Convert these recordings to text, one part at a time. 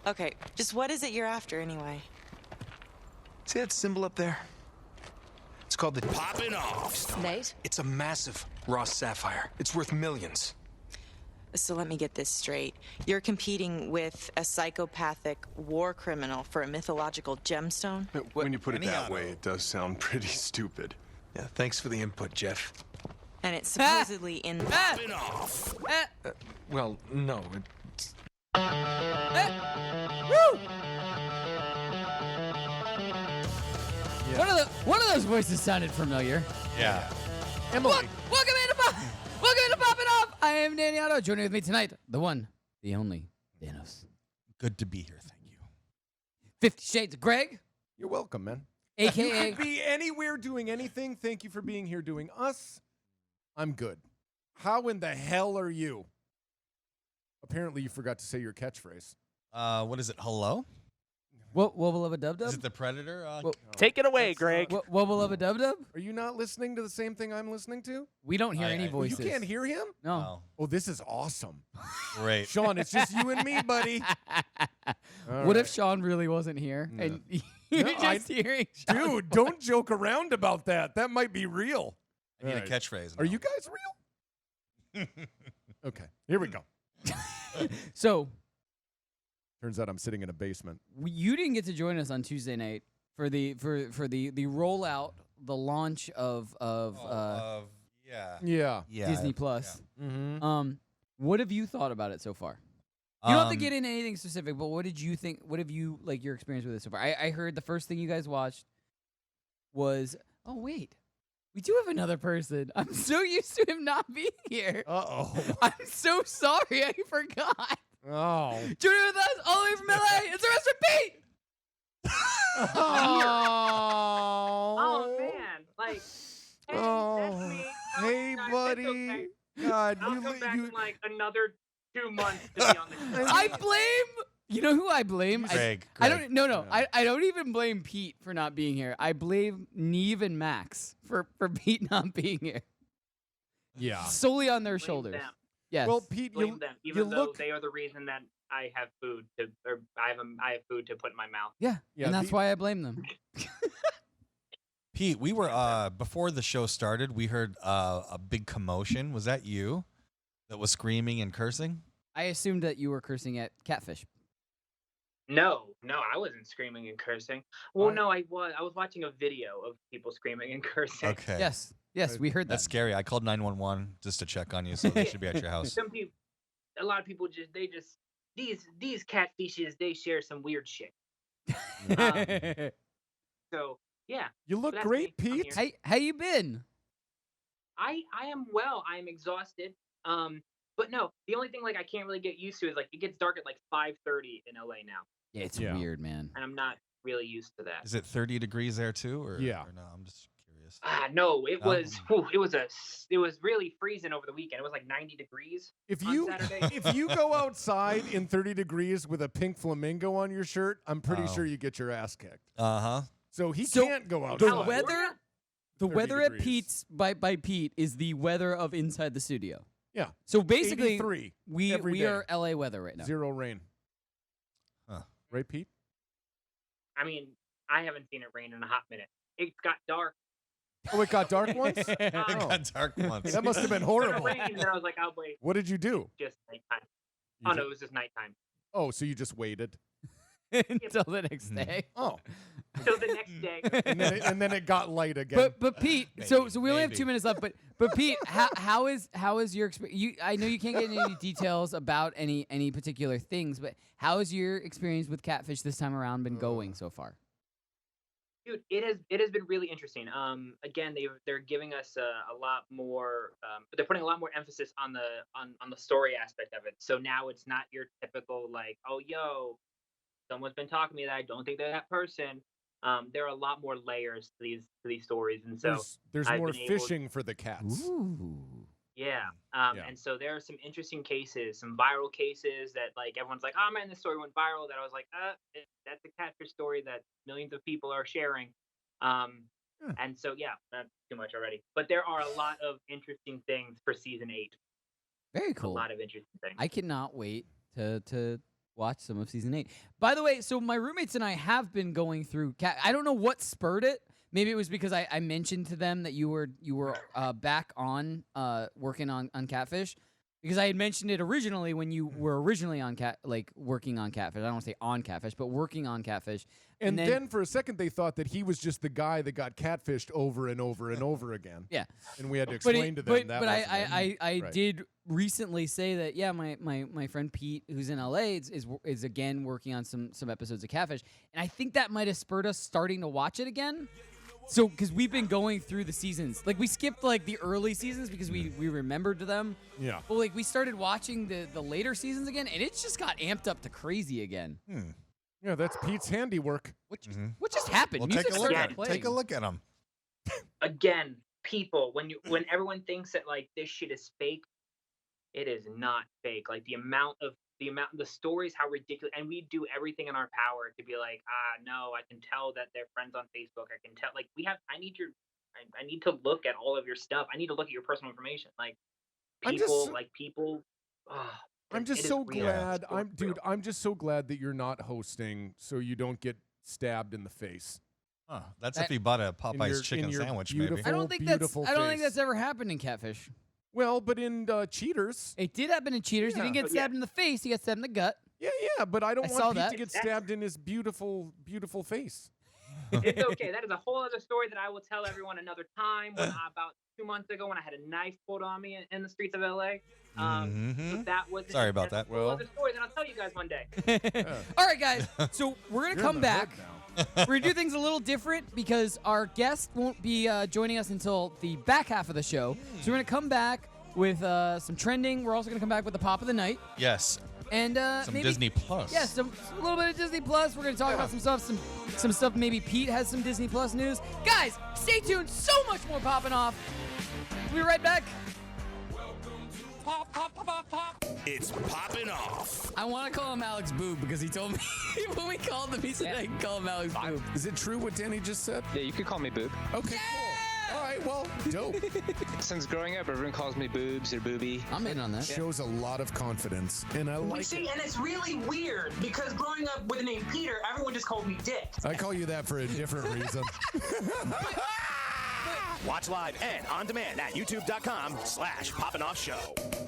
Okay, just what is it you're after anyway? See that symbol up there? It's called the Poppin' Off. Nate? It's a massive raw sapphire. It's worth millions. So let me get this straight. You're competing with a psychopathic war criminal for a mythological gemstone? When you put it that Any way, auto. it does sound pretty stupid. Yeah, thanks for the input, Jeff. And it's supposedly in... Poppin' Off. Well, no. Woo! One of those voices sounded familiar. Yeah. Welcome into Poppin' Off. I am Danny Otto. Joining with me tonight, the one, the only, Danos. Good to be here, thank you. 50 Shades of Greg, You're welcome, man. a.k.a. You could be anywhere doing anything. Thank you for being here doing us. I'm good. How in the hell are you? Apparently, you forgot to say your catchphrase. What is it? Hello? Wobble of a Dub Dub? Is it the Predator? Take it away, Greg. Wobble of a Dub Dub? Are you not listening to the same thing I'm listening to? We don't hear I- any I- voices. You can't hear him? No. Oh, Oh, this is awesome. great. Sean, it's just you and me, buddy. All What if right. Sean really wasn't here No. and you're No, just hearing Sean? Dude, don't joke around about that. That might be real. I need All a right. catchphrase. Are now. you guys real? Okay, here we go. So Turns out I'm sitting in a basement. you didn't get to join us on Tuesday night for the rollout, the launch of Yeah. Disney Plus. Mm-hmm. What have you thought about it so far? You don't have to Um, get into anything specific, but what did you think? What have you like your experience with it so far? I heard the first thing you guys watched was we do have another person. I'm so used to him not being here. Uh-oh. I'm so sorry, I forgot. Oh. Joining with us all the way from LA, it's the rest of Pete. Oh man, like, hey, that's me. Oh, Hey, guys, buddy. it's okay. God, I'll you, come back you in like another 2 months to be on the show. I blame. You know who I blame? Greg. I don't. No. Yeah. I don't even blame Pete for not being here. I blame Neve and Max for Pete not being here. yeah. Solely on their Blame shoulders. them. Yes. Well, Pete, Blame you, them, you even though look. they are the reason that I have food to, or I have food to put in my mouth. yeah. Yeah, And that's the- why I blame them. Pete, we were before the show started. We heard a big commotion. Was that you that was screaming and cursing? I assumed that you were cursing at Catfish. No, I wasn't screaming and cursing. Well, I- no, I was. I was watching a video of people screaming and cursing. Okay. Yes. Yes, we heard That's that. scary. I called 911 just to check on you, so they should be at your house. Some people, a lot of people these catfishes, they share some weird shit. So yeah, You look that's great, me. I'm Pete. here. How you been? I am well. I am exhausted. But no, the only thing like I can't really get used to is like it gets dark at like 5:30 in LA now, Yeah, it's Yeah. weird, man. and I'm not really used to that. Is it 30 degrees there too, or Yeah. Or no, I'm just curious. No, it No? was it was really freezing over the weekend. It was like 90 degrees. If on you Saturday. if you go outside in 30 degrees with a pink flamingo on your shirt, I'm pretty Oh. sure you get your ass kicked. Uh-huh. So he So, can't go The outside. California? weather, the 30 weather degrees. at Pete's by Pete is the weather of inside the studio. Yeah. So basically, 83 we every we day. are LA weather right now. 0 rain. Huh. Right, Pete? I mean, I haven't seen it rain in a hot minute. It got dark. Oh, it got dark once? It Oh. got dark once. That must have been It horrible. rained, and then I was like, oh wait, What did you do? just nighttime. You Oh ju- no, it was just nighttime. Oh, so you just waited. Until the next Mhm. day. Oh. So the next day, And then it got light again. But Pete, so Maybe, we only have maybe. 2 minutes left. But Pete, how is your experience? I know you can't get into any details about any particular things, but how has your experience with Catfish this time around been going so far? dude, it has been really interesting. Again, they're giving us a lot more. They're putting a lot more emphasis on the story aspect of it. So now it's not your typical like, oh yo, someone's been talking to me that I don't think they're that person. There are a lot more layers to these stories, and so there's I've more been able- fishing for the cats. Ooh. yeah. Yeah. And so there are some interesting cases, some viral cases that like everyone's like, oh man, this story went viral. That I was like, that's a catfish story that millions of people are sharing. And so yeah, that's too much already. But there are a lot of interesting things for season 8. Very A cool. lot of interesting things. I cannot wait to watch some of season 8. By the way, so my roommates and I have been going through I don't know what spurred it. Maybe it was because I mentioned to them that you were back on working on Catfish, because I had mentioned it originally when you were originally on working on Catfish. I don't want to say on Catfish, but working on Catfish. And then for a second they thought that he was just the guy that got catfished over and over and over again. Yeah. And we had to explain to them that. But wasn't I right. did recently say that, yeah, my friend Pete, who's in LA, is again working on some episodes of Catfish, and I think that might have spurred us starting to watch it again. So, because we've been going through the seasons, like we skipped like the early seasons because we remembered them. Yeah. But like we started watching the later seasons again, and it's just got amped up to crazy again. Yeah, that's Pete's handiwork. What just happened? Well, Music take a look started at playing. Take a look at him. Again, people, when everyone thinks that like this shit is fake, it is not fake. Like the stories, how ridiculous, and we do everything in our power to be like, no, I can tell that they're friends on Facebook. I can tell, like, I need to look at all of your stuff. I need to look at your personal information. Like, people. I'm just it is so real. glad. It's real. I'm just so glad that you're not hosting, so you don't get stabbed in the face. Huh, that's if he bought a Popeye's chicken your sandwich, maybe. beautiful- I don't think beautiful face. that's ever happened in Catfish. Well, but in Cheaters. It did happen in Cheaters. He Yeah. didn't get stabbed in the face. He got stabbed in the gut. Yeah, but I don't I saw want Pete that. to get stabbed in his beautiful, beautiful face. It's okay. That is a whole other story that I will tell everyone another time. When about 2 months ago, when I had a knife pulled on me in the streets of LA. So that was Sorry about that. A whole other story that I'll tell you guys one day. All right, guys. So we're gonna You're come in the hood back. now. We're gonna do things a little different because our guest won't be joining us until the back half of the show. So we're gonna come back with some trending. We're also gonna come back with the pop of the night Yes. and Some maybe, Disney Plus. Yeah, a little bit of Disney Plus. We're gonna talk about some stuff. Some stuff. Maybe Pete has some Disney Plus news. Guys, stay tuned. So much more popping off. We'll be right back. It's Poppin' Off. I want to call him Alex Boob because he told me when we called him, he said I can call him Alex Boob. Is it true what Danny just said? Yeah, you could call me Boob. Okay, cool. All right, well, dope. Since growing up, everyone calls me Boobs or Booby. I'm in on that. Shows a lot of confidence, and I like See, it. and it's really weird because growing up with the name Peter, everyone just called me Dick. I call you that for a different reason. Watch live and on demand at youtube.com/PoppinOffShow.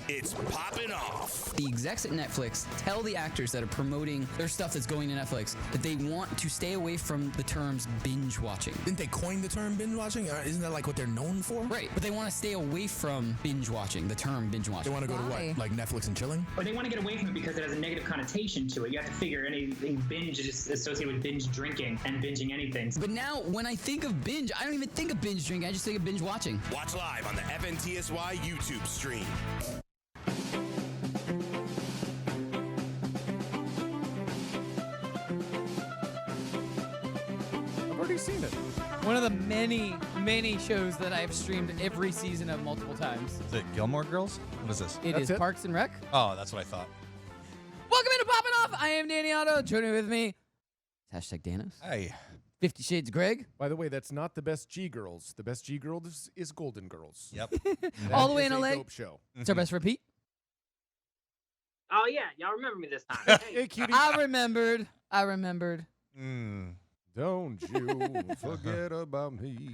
It's Poppin' Off. The execs at Netflix tell the actors that are promoting their stuff that's going to Netflix that they want to stay away from the terms binge watching. Didn't they coin the term binge watching? Isn't that like what they're known for? Right, but they want to stay away from binge watching, the term binge watching. They want to go to what? Like Netflix and chilling? But they want to get away from it because it has a negative connotation to it. You have to figure anything binge is just associated with binge drinking and binging anything. But now, when I think of binge, I don't even think of binge drinking. I just think of binge watching. Watch live on the FNTSY YouTube stream. I've already seen it. One of the many, many shows that I've streamed every season of multiple times. Is it Gilmore Girls? What is this? It That's is it? Parks and Rec. Oh, that's what I thought. Welcome into Poppin' Off. I am Danny Otto. Joining with me, hashtag Danos. Hey. 50 Shades Greg. By the way, that's not the best G Girls. The best G Girls is Golden Girls. Yep. That All the way is in a LA. Dope show. It's our best friend Pete. Oh yeah, y'all remember me this time. Hey, cutie. I remembered. Don't you forget about me.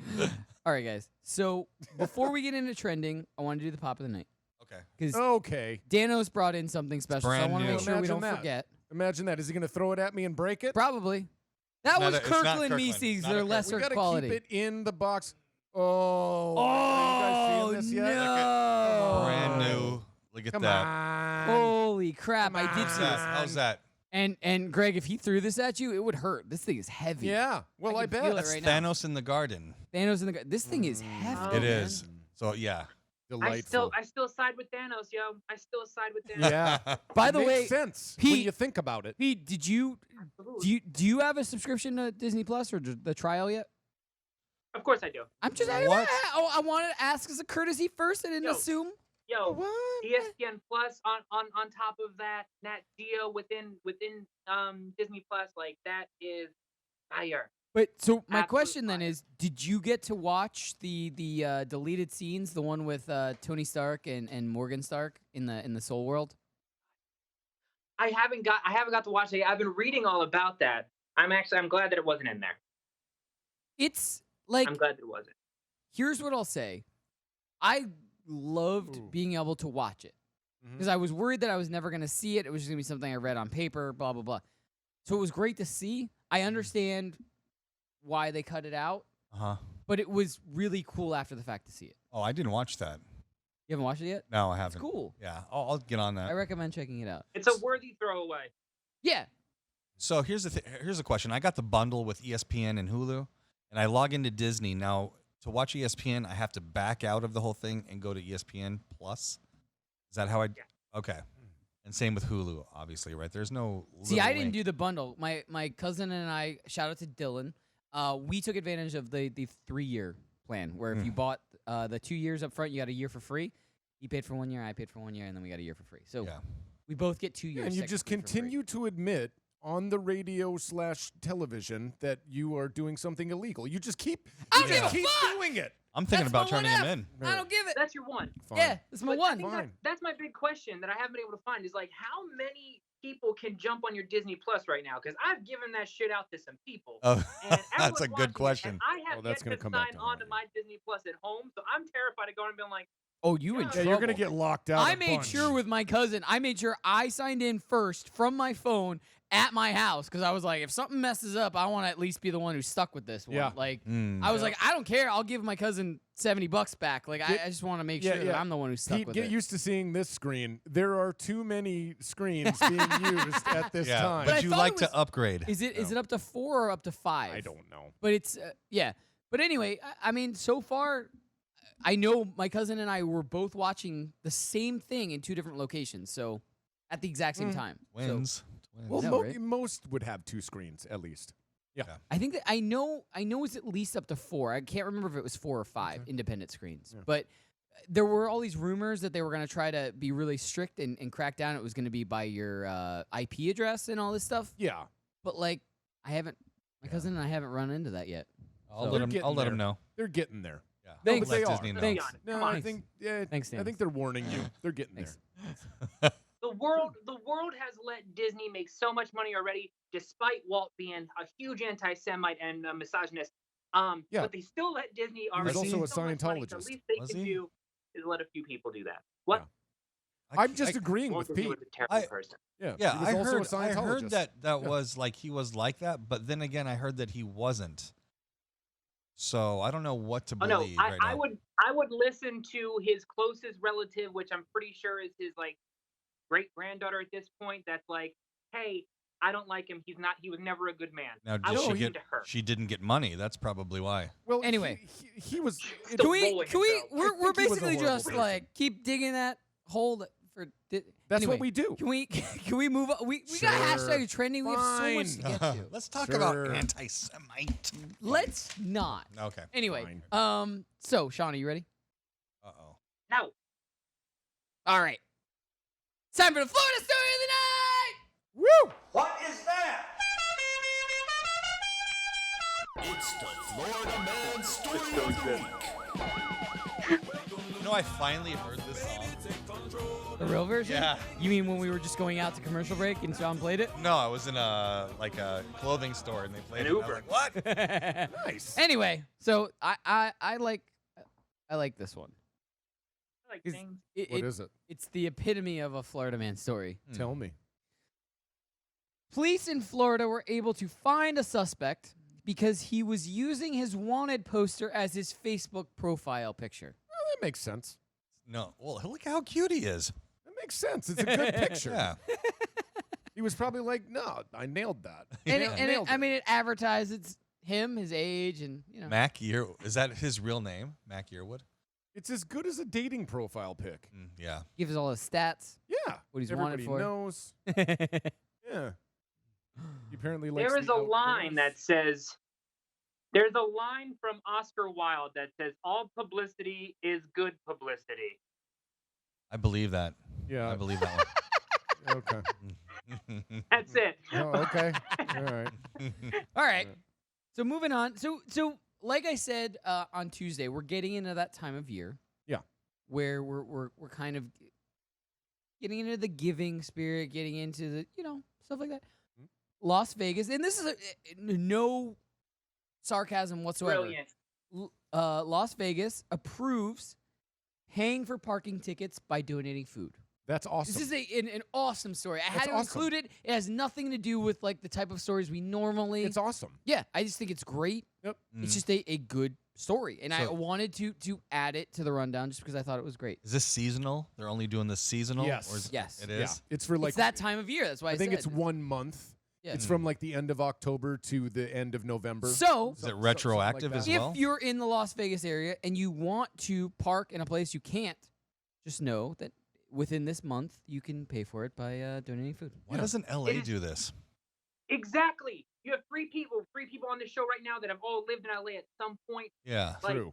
All right, guys. So before we get into trending, I want to do the pop of the night Okay. because Okay. Danos brought in something special. So I brand want to new. make sure we Imagine don't that. forget. Imagine that. Is he going to throw it at me and break it? Probably. That was It's not Kirkland Kirkland. Macy's. Not a They're Kirkland. lesser We got to quality. keep it in the box. Oh. Are you guys seeing this yet? no! Brand new. Look at Come that. on. Holy crap! I did How's see that? this. How's that? And Greg, if he threw this at you, it would hurt. This thing is heavy. Yeah. Well, I can feel bet. it That's right now. Thanos in the garden. Thanos in the this thing is hefty. It man. is. So, yeah. Delightful. I still side with Thanos, yo. I still side with Thanos. Yeah. By the Makes way, sense when Pete- you think about it. Pete, do you have a subscription to Disney Plus or the trial yet? Of course I do. I'm just What? I wanted to ask as a courtesy first. I didn't Yo. assume. Yo, What? ESPN Plus on top of that, Nat Geo within Disney Plus, like that is fire. But so my Absolute question then fire. is, did you get to watch the deleted scenes, the one with Tony Stark and Morgan Stark in the Soul World? I haven't got to watch it. I've been reading all about that. I'm glad that it wasn't in there. It's like, I'm glad that it wasn't. here's what I'll say. I loved being able to watch it because I was worried that I was never going to see it. It was just going to be something I read on paper, blah, blah, blah. So it was great to see. I understand why they cut it out, but it was really cool after the fact to see it. Oh, I didn't watch that. You haven't watched it yet? No, I haven't. It's cool. Yeah, I'll get on that. I recommend checking it out. It's a worthy throwaway. Yeah. So here's the question. I got the bundle with ESPN and Hulu, and I log into Disney. Now, to watch ESPN, I have to back out of the whole thing and go to ESPN Plus. Is that how I? Yeah. Okay. And same with Hulu, obviously, right? There's no. See, I didn't do the bundle. My cousin and I, shout out to Dylan, we took advantage of the 3-year plan, where if you bought the 2 years up front, you got a year for free. He paid for 1 year, I paid for 1 year, and then we got a year for free. So we both get 2 years. And you just continue to admit on the radio/television that you are doing something illegal. You just keep doing it. I'm thinking about turning him in. I don't give it. That's your one. Fine. Yeah, that's my But one. I think that's my big question that I haven't been able to find is like how many people can jump on your Disney Plus right now? Because I've given that shit out to some people. Oh, and that's a everyone's good watching it, question. and I have that's yet gonna to come back sign to on haunt to my Disney Plus at home, so I'm terrified of going and being like, Oh, you in Yeah, trouble. you're gonna get locked out. I made sure with my cousin, I made sure I signed in first from my phone at my house because I was like, if something messes up, I want to at least be the one who's stuck with this one. Yeah. Like, I was like, I don't care. I'll give my cousin $70 back. Like, I just want to make sure that I'm the one who's stuck Pete, with get it. used to seeing this screen. There are too many screens being used at this time. Would you like to upgrade? Is it up to 4 or up to 5? I don't know. But it's yeah. But anyway, I mean, so far, I know my cousin and I were both watching the same thing in 2 different locations. So at the exact same time. Wins. Well, I know, right? most would have 2 screens at least. Yeah. I think that I know it's at least up to 4. I can't remember if it was 4 or 5 independent screens. Yeah. But there were all these rumors that they were going to try to be really strict and crack down. It was going to be by your IP address and all this stuff. Yeah. But like, my cousin and I haven't run into that yet. I'll let him know. They're getting there. Yeah. Thanks. They Disney are. know. Thanks. No, I think Thanks, I think they're warning you. They're getting there. the world has let Disney make so much money already, despite Walt being a huge anti-Semite and misogynist. But they still let Disney already. He's also make a so much money, Scientologist. so the least they can do is let a few people do that. What? I'm just agreeing Walt with Disney Pete. was a terrible person. Yeah, he was I also heard. a I heard Scientologist. that was like he was like that, but then again, I heard that he wasn't. So I don't know what to believe right now. I would listen to his closest relative, which I'm pretty sure is his like great granddaughter at this point. That's like, hey, I don't like him. He was never a good man. Now, I did would she listen get? to her. She didn't get money. That's probably why. Well, Anyway. he was. Can we? We're think he was a basically horrible just person. like keep digging that hole for. That's anyway, what we do. Can we move on? We got hashtag trending. We have so much to get to. Let's talk about anti-Semite. Let's not. Okay. Anyway, so Sean, are you ready? Uh-oh. No. All right. Time for the Florida story of the night. Woo! What is that? It's the Florida Man Story of the Week. You know, I finally heard this song. The real version? Yeah. You mean when we were just going out to commercial break and Sean played it? No, I was in a clothing store and they played An it. And Uber. I was like, what? Nice. Anyway, so I like this one. I like 'Cause things. What is it? It's the epitome of a Florida man story. Tell me. Police in Florida were able to find a suspect because he was using his wanted poster as his Facebook profile picture. Well, that makes sense. No. Well, look how cute he is. That makes sense. It's a good picture. Yeah. He was probably like, "No, I nailed that." And, Yeah, it, nailed I mean, it advertises him, his age, and you know. Mac Year. Is that his real name? Mac Yearwood? It's as good as a dating profile pic. Yeah. Gives all his stats. Yeah. What he's Everybody wanted for. knows. Yeah. He apparently likes. There is the a line outdoors. that says, there's a line from Oscar Wilde that says, all publicity is good publicity. I believe that. Yeah. I believe that one. Okay. That's it. Oh, okay. All right. All right. So moving on. So like I said on Tuesday, we're getting into that time of year. Yeah. Where we're kind of getting into the giving spirit, getting into the, stuff like that. Las Vegas, and this is no sarcasm whatsoever. Brilliant. Las Vegas approves paying for parking tickets by donating food. That's awesome. This is an awesome story. I had to awesome. include it. It has nothing to do with like the type of stories we normally. It's awesome. Yeah, I just think it's great. Yep. It's just a good story, and I So- wanted to add it to the rundown just because I thought it was great. Is this seasonal? They're only doing this seasonal? Yes. Or is Yes. It Yeah, is? it's for like It's that time of year. That's why I think said. it's 1 month. Yeah. It's from like the end of October to the end of November. So, Is it retroactive as well? if you're in the Las Vegas area and you want to park in a place you can't, just know that within this month you can pay for it by donating food. Why doesn't LA do this? Exactly. You have three people on this show right now that have all lived in LA at some point. Yeah. Like, True.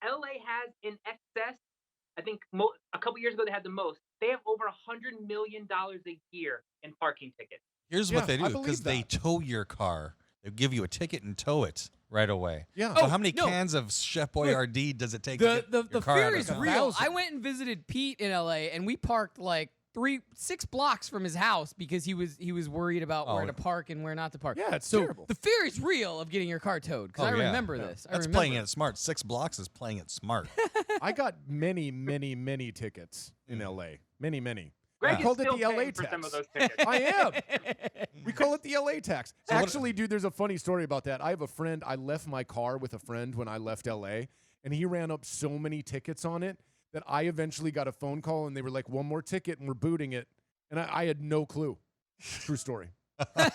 LA has in excess. I think a couple years ago they had the most. They have over $100 million a year in parking tickets. Here's Yeah, what they I do, because believe they that. tow your car. They give you a ticket and tow it right away. Yeah. So Oh, how many no. cans of Chef Boyardee does it take The to get your car fear out of is town? real. I went and visited Pete in LA, and we parked like 6 blocks from his house because he was worried about where Oh. to park and where not to park. Yeah, it's so terrible. the fear is real of getting your car towed because I Oh, yeah. remember this. I That's remember. playing it smart. 6 blocks is playing it smart. I got many, many, many tickets in LA. Many, many. Greg We is called it still the LA paying for some of tax. those tickets. I am. We call it the LA tax. So what- Actually, dude, there's a funny story about that. I have a friend. I left my car with a friend when I left LA, and he ran up so many tickets on it that I eventually got a phone call, and they were like, 1 more ticket, and we're booting it. And I had no clue. True story. Yeah.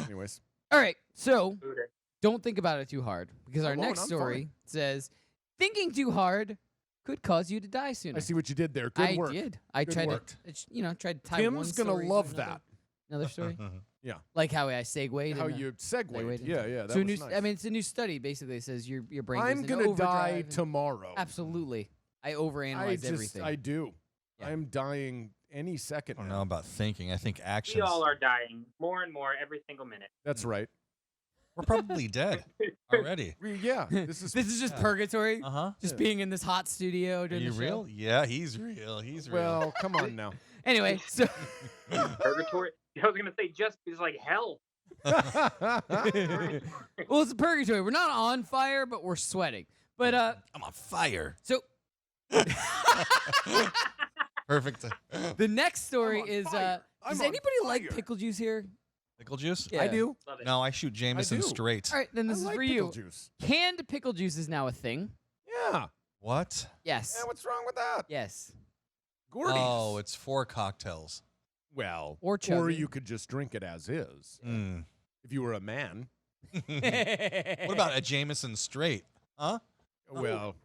Anyways. All right, so Booter. don't think about it too hard because I our won't, next I'm story says thinking too hard could cause you to die sooner. I see what you did there. Good I work. did. I Good tried work. tried to tie one Tim's going story to love another, that. Another story. Yeah. Like how I segued. How into- you segued. into- Yeah, yeah. That so was nice. I mean, it's a new study. Basically, it says your brain. goes I'm into going to die overdrive and- tomorrow. Absolutely. I overanalyze everything. I do. Yeah. I'm dying any second I don't now. know about thinking. I think actions. We all are dying more and more every single minute. That's right. We're probably dead already. Yeah. This is This is just purgatory. Uh-huh. Just Yeah. being in this hot studio Are doing you the real? show. Yeah, he's real. He's real. well, come on now. Anyway, so Purgatory. I was gonna say just is like hell. well, it's a purgatory. We're not on fire, but we're sweating. But I'm on fire. so Perfect. the next story on is fire. I'm does on anybody like fire. pickle juice here? Pickle juice? Yeah. I do. Love it. No, I shoot Jameson do. straight. All right, then this I is like for pickle you. juice. Canned pickle juice is now a thing. Yeah. What? Yes. Yeah, what's wrong with that? Yes. Gordy's. Oh, it's 4 cocktails. well, Or or chubby. you could just drink it as is. Mm. If you were a man. What about a Jameson straight? Huh? Well,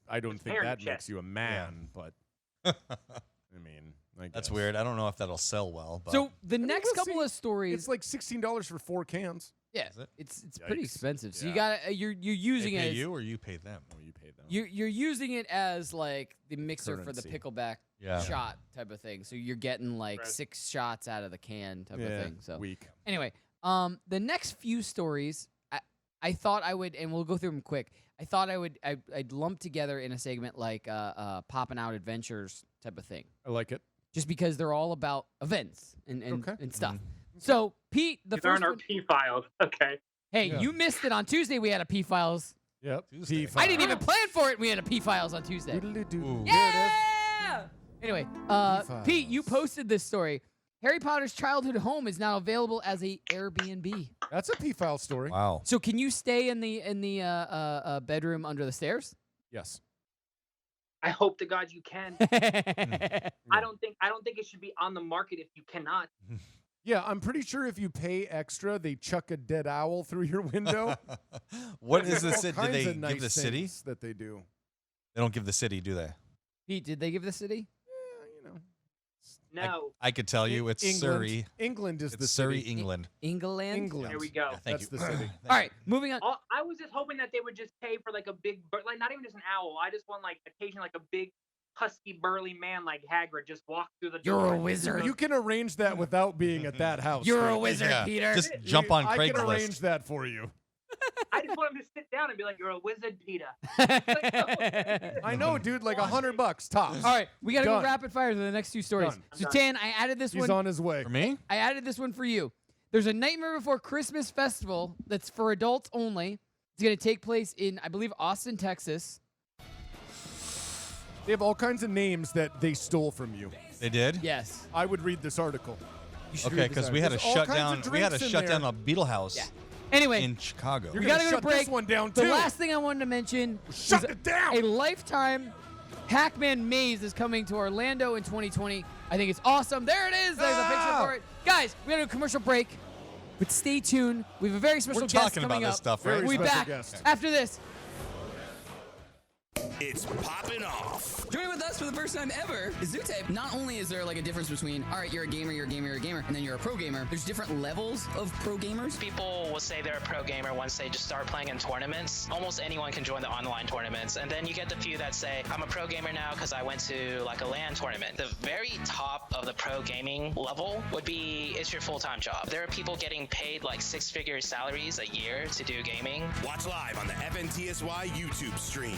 I don't think parent that check. makes you a man, but I mean, I That's guess. weird. I don't know if that'll sell well. But So the mean, next we'll couple see. of stories, It's like $16 for 4 cans. yeah, Is it? it's pretty Yikes. expensive. So you Yeah. got to you're they using pay it. As, you or you pay them? Oh, you pay them. you're using it as like the mixer for the Currency. pickleback Yeah. shot type of thing. So you're getting like Right. 6 shots out of the can type yeah, of thing. So weak. anyway, the next few stories, I thought I would, and we'll go through them quick. I thought I'd lump together in a segment like Poppin' Out Adventures type of thing, I like it. just because they're all about events and Okay. and stuff. So Pete, the These aren't first our one, P files. Okay. hey, Yeah. you missed it on Tuesday. We had a P Files. Yep. Tuesday. I didn't even plan for it. We had a P Files on Tuesday. Ooh. Yeah. Anyway, P-Files. Pete, you posted this story. Harry Potter's childhood home is now available as a Airbnb. That's a P-file story. Wow. So can you stay in the bedroom under the stairs? Yes. I hope to God you can. I don't think it should be on the market if you cannot. Yeah, I'm pretty sure if you pay extra, they chuck a dead owl through your window. What is All the city? Do kinds they of nice give the city? things that they do. They don't give the city, do they? Pete, did they give the city? Yeah, you know. No. I could tell you it's England. Surrey. England is It's the Surrey, city. England. England. England. There we go. Yeah, thank That's you. the city. Thank All you. right, moving on. I was just hoping that they would just pay for like a big bird, like not even just an owl. I just want like occasionally like a big husky burly man like Hagrid just walk through the door. You're a wizard. You can arrange that without being at that house. You're a Frank. wizard, Yeah, Peter. Just jump on I can arrange Craigslist. that for you. I just want him to sit down and be like, "You're a wizard, Peter." I know, dude. Like $100 tops. All right, we gotta go Done. rapid fire to the next two stories. Done. So Tan, I added this He's one. on his way. For me? I added this one for you. There's a Nightmare Before Christmas festival that's for adults only. It's gonna take place in, I believe, Austin, Texas. They have all kinds of names that they stole from you. They did? Yes. I would read this article. You should Okay, read this because we had to There's all shut kinds down. of We had to drinks in shut there. down a Beetle House Yeah. Anyway, in Chicago. You're we gonna gotta go shut to break. this one down The too. last thing I wanted to mention Shut was it down. a Lifetime Pac-Man Maze is coming to Orlando in 2020. I think it's awesome. There it is. There's a picture for it. Guys, we got a commercial break, but stay tuned. We have a very special We're guest talking coming about up. this stuff, Very right? We'll be special back guest. after this. It's Poppin' Off. Joining with us for the first time ever is Zute. Not only is there like a difference between, all right, you're a gamer, you're a gamer, you're a gamer, and then you're a pro gamer. There's different levels of pro gamers. People will say they're a pro gamer once they just start playing in tournaments. Almost anyone can join the online tournaments. And then you get the few that say, I'm a pro gamer now because I went to like a LAN tournament. The very top of the pro gaming level would be, it's your full-time job. There are people getting paid like six-figure salaries a year to do gaming. Watch live on the FNTSY YouTube stream.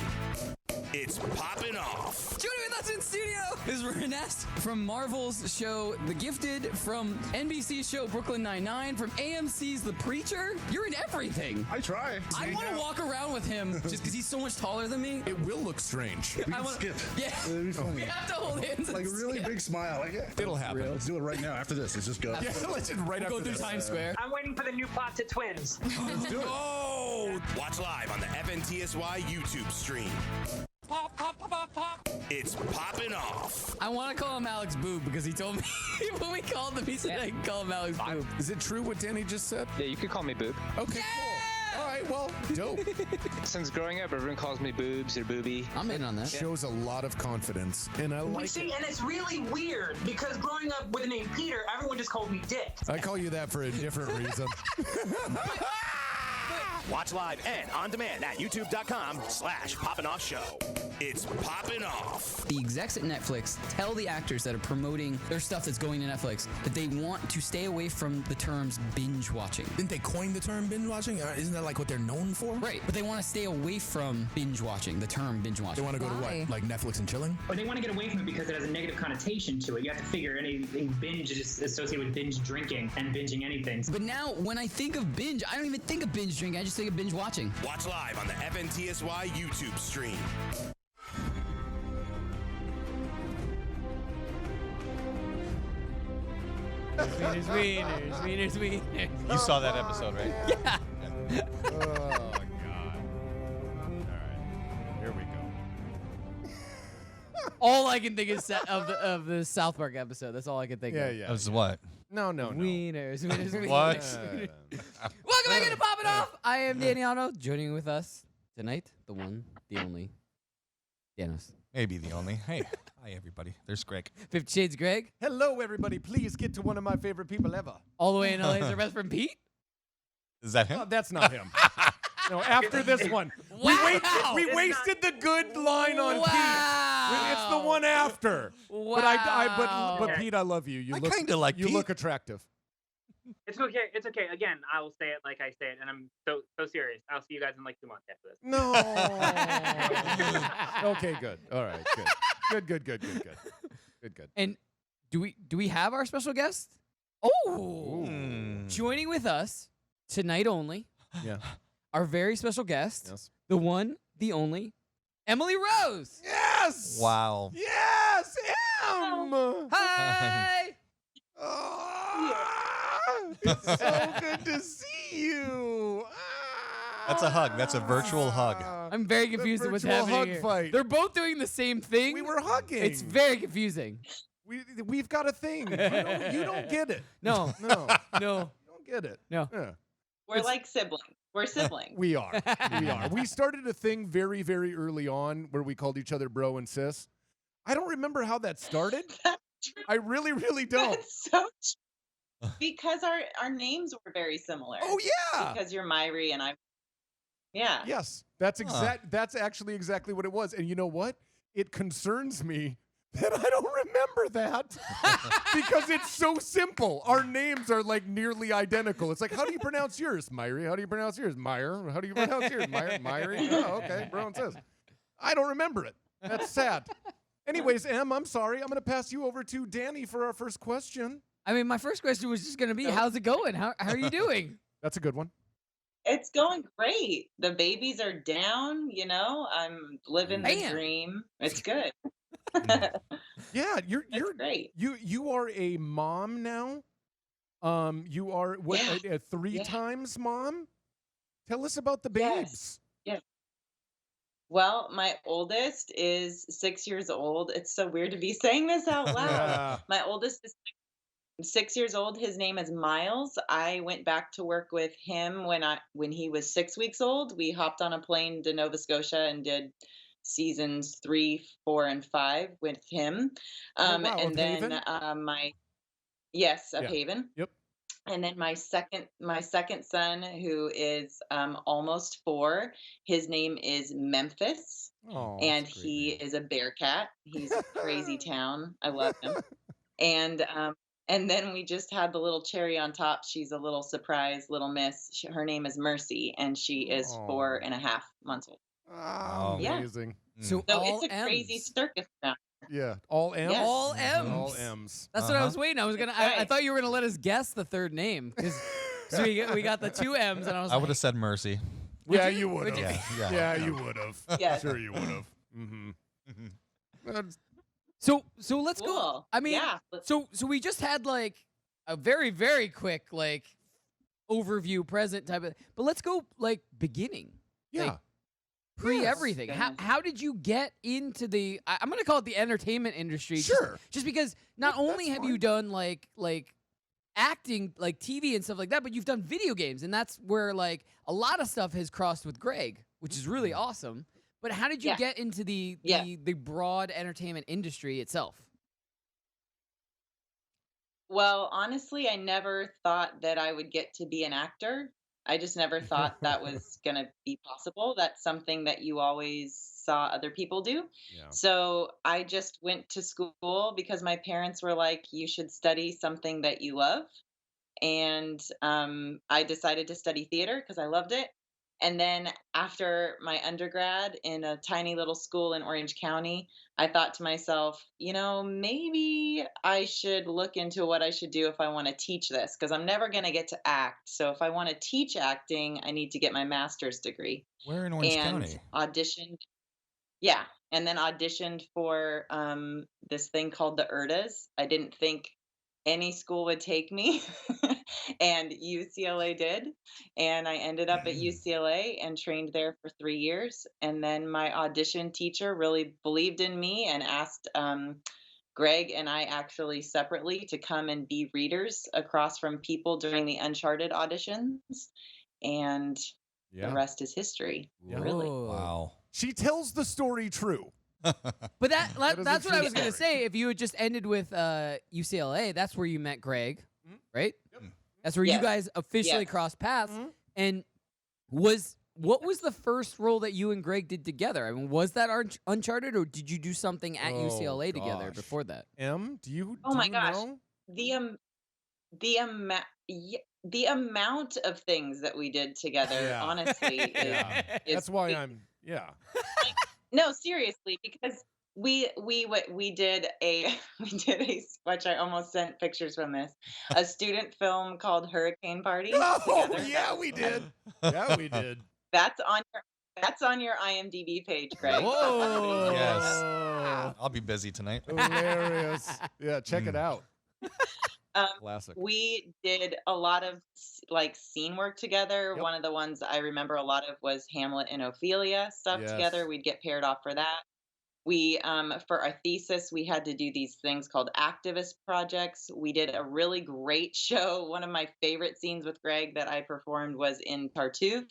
It's Poppin' Off. Joining with us in studio is Renest from Marvel's show The Gifted, from NBC's show Brooklyn Nine-Nine, from AMC's The Preacher. You're in everything. I try. I want to walk around with him just because he's so much taller than me. It will look strange. I wanna, skip. Yeah. It'll be funny. We have to hold hands. Like a and really skip. big smile. Like, yeah, It'll happen. Let's do it right now. After this, let's just go. Yeah, let's just right Go after through this. Times Square. I'm waiting for the new plot to Twins. Let's do it. Oh! Watch live on the FNTSY YouTube stream. Pop, pop, pop, pop, pop. It's Poppin' Off. I want to call him Alex Boob because he told me when we called him, he said I can call him Alex Boob. Is it true what Danny just said? Yeah, you could call me Boob. Okay, cool. All right, well, dope. Since growing up, everyone calls me Boobs or Booby. I'm in on that. Shows a lot of confidence, and I like See, it. and it's really weird because growing up with the name Peter, everyone just called me Dick. I call you that for a different reason. Watch live and on demand at youtube.com/PoppinOffShow. It's Poppin' Off. The execs at Netflix tell the actors that are promoting their stuff that's going to Netflix that they want to stay away from the terms binge watching. Didn't they coin the term binge watching? Isn't that like what they're known for? Right, but they want to stay away from binge watching, the term binge They watching. want to go to what? Like Netflix and chilling? But they want to get away from it because it has a negative connotation to it. You have to figure anything binge is just associated with binge drinking and binging anything. But now, when I think of binge, I don't even think of binge drinking, I just think of binge watching. Watch live on the FNTSY YouTube stream. Wieners. You saw that episode, right? Yeah. Oh, God. All right. Here we go. All I can think is of the South Park episode. That's all I can think Yeah, of. yeah. That was what? No, no, no. Wieners. What? Welcome back into Poppin' Off. I am Daniano. Joining with us tonight, the one, the only, Danos. Maybe the only. Hey, hi everybody. There's Greg. 50 Shades Greg. Hello, everybody. Please get to one of my favorite people ever. All the way in LA is our best friend Pete. Is that him? Oh, that's not him. No, after this one. Wow. We wasted the good line on Pete. It's the one after. Wow. But Pete, I love you. You I look kinda like you Pete. look attractive. It's okay. It's okay. Again, I will say it like I say it, and I'm so serious. I'll see you guys in like 2 months after this. No. Okay, good. All right, good. Good. And do we have our special guest? Oh, joining with us tonight only. Yeah. Our very special guest, Yes. the one, the only, Emily Rose. Yes. Wow. Yes, Em. Hi. It's so good to see you. That's a hug. That's a virtual hug. I'm very confused at what's virtual happening hug here. fight. They're both doing the same thing. We were hugging. It's very confusing. We've got a thing. You don't get it. No. No. No. You don't get it. No. Yeah. We're like siblings. We're siblings. We are. We are. We started a thing very, very early on where we called each other bro and sis. I don't remember how that started. I really, really don't. That's so true. Because our names were very similar. Oh yeah. Because you're Myri and I'm. Yeah. Yes. That's actually exactly what it was. And you know what? It concerns me Then I don't remember that because it's so simple. Our names are like nearly identical. It's like, how do you pronounce yours, Myri? How do you pronounce yours, Meyer? How do you pronounce yours, Meyer? Myri? Oh, okay. Brown says. I don't remember it. That's sad. Anyways, Em, I'm sorry. I'm going to pass you over to Danny for our first question. I mean, my first question was just going to be, how's it going? How are you doing? That's a good one. It's going great. The babies are down, you know. I'm living the dream. It's good. Yeah, you're great. You are a mom now. You are what? Yeah. 3 times mom. Tell us about the babes. Yes. Well, my oldest is 6 years old. It's so weird to be saying this out loud. My oldest is 6 years old. His name is Miles. I went back to work with him when he was 6 weeks old. We hopped on a plane to Nova Scotia and did seasons 3, 4, and 5 with him. Wow, and of then Haven? of Haven. Yep. And then my second son, who is almost 4, his name is Memphis, Oh, and he is a bear cat. He's a crazy town. I love him. And then we just had the little cherry on top. She's a little surprise little miss. Her name is Mercy, and she is 4.5 months old. Oh, Yeah. amazing. So So all it's a crazy M's. circus now. Yeah, all M's. Yes. All M's. All M's. That's what I was waiting. I was gonna. I right. thought you were gonna let us guess the third name because we got the 2 M's, and I was. I like, would have said Mercy. Yeah, you would Would you? have. Yeah. You would have. Yes. Sure, you would have. Mm-hmm. So let's go. Cool. I mean, Yeah. so we just had like a very very quick like overview present type of, but let's go like beginning. Yeah. Like, pre everything. Goodness. How did you get into the? I'm gonna call it the entertainment industry. Sure. Just because not only that's have you done like acting, like TV and stuff like that, but you've done video games, and that's where like a lot of stuff has crossed with Greg, which is really awesome. But how did you Yeah. get into the broad entertainment industry itself? Well, honestly, I never thought that I would get to be an actor. I just never thought that was going to be possible. That's something that you always saw other people do. Yeah. So I just went to school because my parents were like, you should study something that you love. And I decided to study theater because I loved it. And then after my undergrad in a tiny little school in Orange County, I thought to myself, you know, maybe I should look into what I should do if I want to teach this, because I'm never going to get to act. So if I want to teach acting, I need to get my master's degree. Where in Orange And County? auditioned. Yeah. And then auditioned for this thing called the URDAs. I didn't think any school would take me, and UCLA did. And I ended up at UCLA and trained there for 3 years. And then my audition teacher really believed in me and asked Greg and I actually separately to come and be readers across from people during the Uncharted auditions. And the rest is history. Yeah. Really. Wow. She tells the story true. But that's what I true was gonna story. say. If you had just ended with UCLA, that's where you met Greg, right? That's where you Yes. guys officially Yes. crossed paths. And what was the first role that you and Greg did together? I mean, was that Uncharted, or did you do something at UCLA together gosh. before that? Em, do you? Oh do my you gosh. know? The amount of things that we did together, Yeah. honestly, Yeah. is That's why I'm. Yeah. no, seriously, because we did a which I almost sent pictures from this, a student film called Hurricane Party. Oh together. yeah, we did. Yeah, we did. That's on your IMDb page, Greg. Whoa! Yes. I'll be busy tonight. Hilarious. Yeah, check it out. Classic. We did a lot of like scene work together. Yep. One of the ones I remember a lot of was Hamlet and Ophelia stuff Yes. together. We'd get paired off for that. We for our thesis, we had to do these things called activist projects. We did a really great show. One of my favorite scenes with Greg that I performed was in Tartuffe.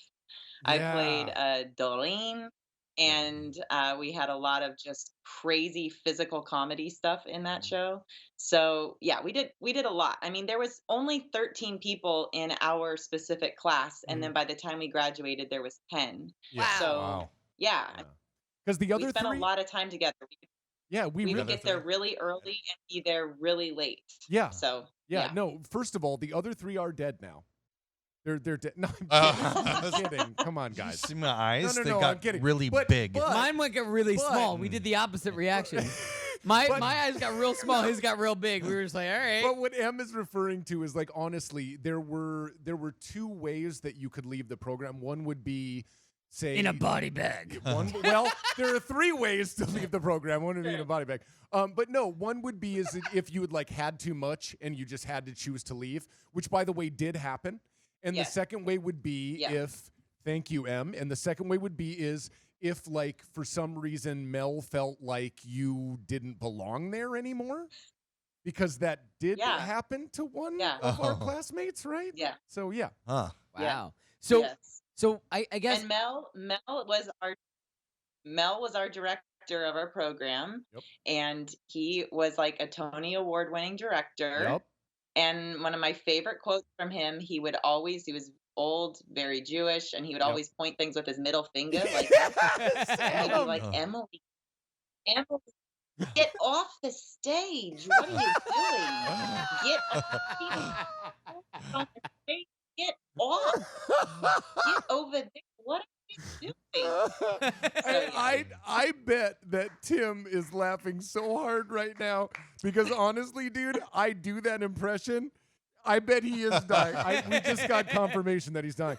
I played Doreen, and we had a lot of just crazy physical comedy stuff in that show. So yeah, we did a lot. I mean, there was only 13 people in our specific class, and then by the time we graduated, there was 10. Yeah. So Wow. yeah, Because the other we spent three. a lot of time together. Yeah, We really would get there really early and be there really late. Yeah. So Yeah, no, first of all, the other 3 are dead now. They're dead. No, I'm kidding. Come on, guys. See my eyes? No, They I'm got kidding. really But- big. but- Mine went got really but- small. We did the opposite reaction. My eyes got real small. His got real big. We were just like, all right. But what M is referring to is like honestly, there were 2 ways that you could leave the program. One would be say In a body bag. Well, there are 3 ways to leave the program. One would be in a body bag. But no, one would be is if you had like had too much and you just had to choose to leave, which by the way did happen. And Yeah. the second way would be if thank you, M. And the second way would be is if like for some reason Mel felt like you didn't belong there anymore. Because that did happen to one of our classmates, right? Yeah. So yeah. Huh. Wow. Yeah. So Yes. so I guess And Mel was our director of our program. Yep. And he was like a Tony Award winning director. Yep. And one of my favorite quotes from him, he was old, very Jewish, and he would always point things with his middle finger like that. And he'd be like, Emily, get off the stage. What are you doing? Get off. Get over there. What are you doing? I bet that Tim is laughing so hard right now because honestly, dude, I do that impression. I bet he is dying. We just got confirmation that he's dying.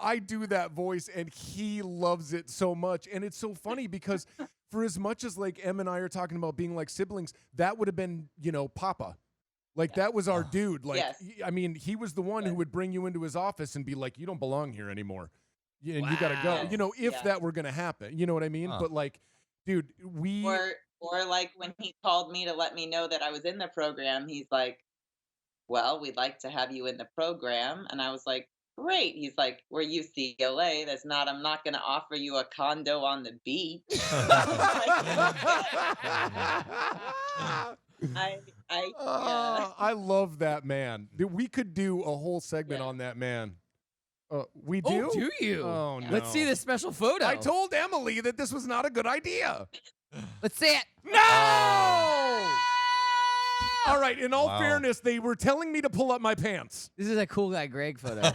I do that voice and he loves it so much. And it's so funny because for as much as like Em and I are talking about being like siblings, that would have been, Papa. Like that was our dude. Like, I mean, he was the one who would bring you into his office and be like, you don't belong here anymore. And you gotta go. If that were gonna happen. You know what I mean? But like, dude, or like when he called me to let me know that I was in the program, he's like, well, we'd like to have you in the program. And I was like, great. He's like, we're UCLA. I'm not going to offer you a condo on the beach. I love that man. We could do a whole segment on that man. We do? Oh, do you? Oh, no. Let's see this special photo. I told Emily that this was not a good idea. Let's see it. No! All right, in all fairness, they were telling me to pull up my pants. This is a cool guy Greg photo.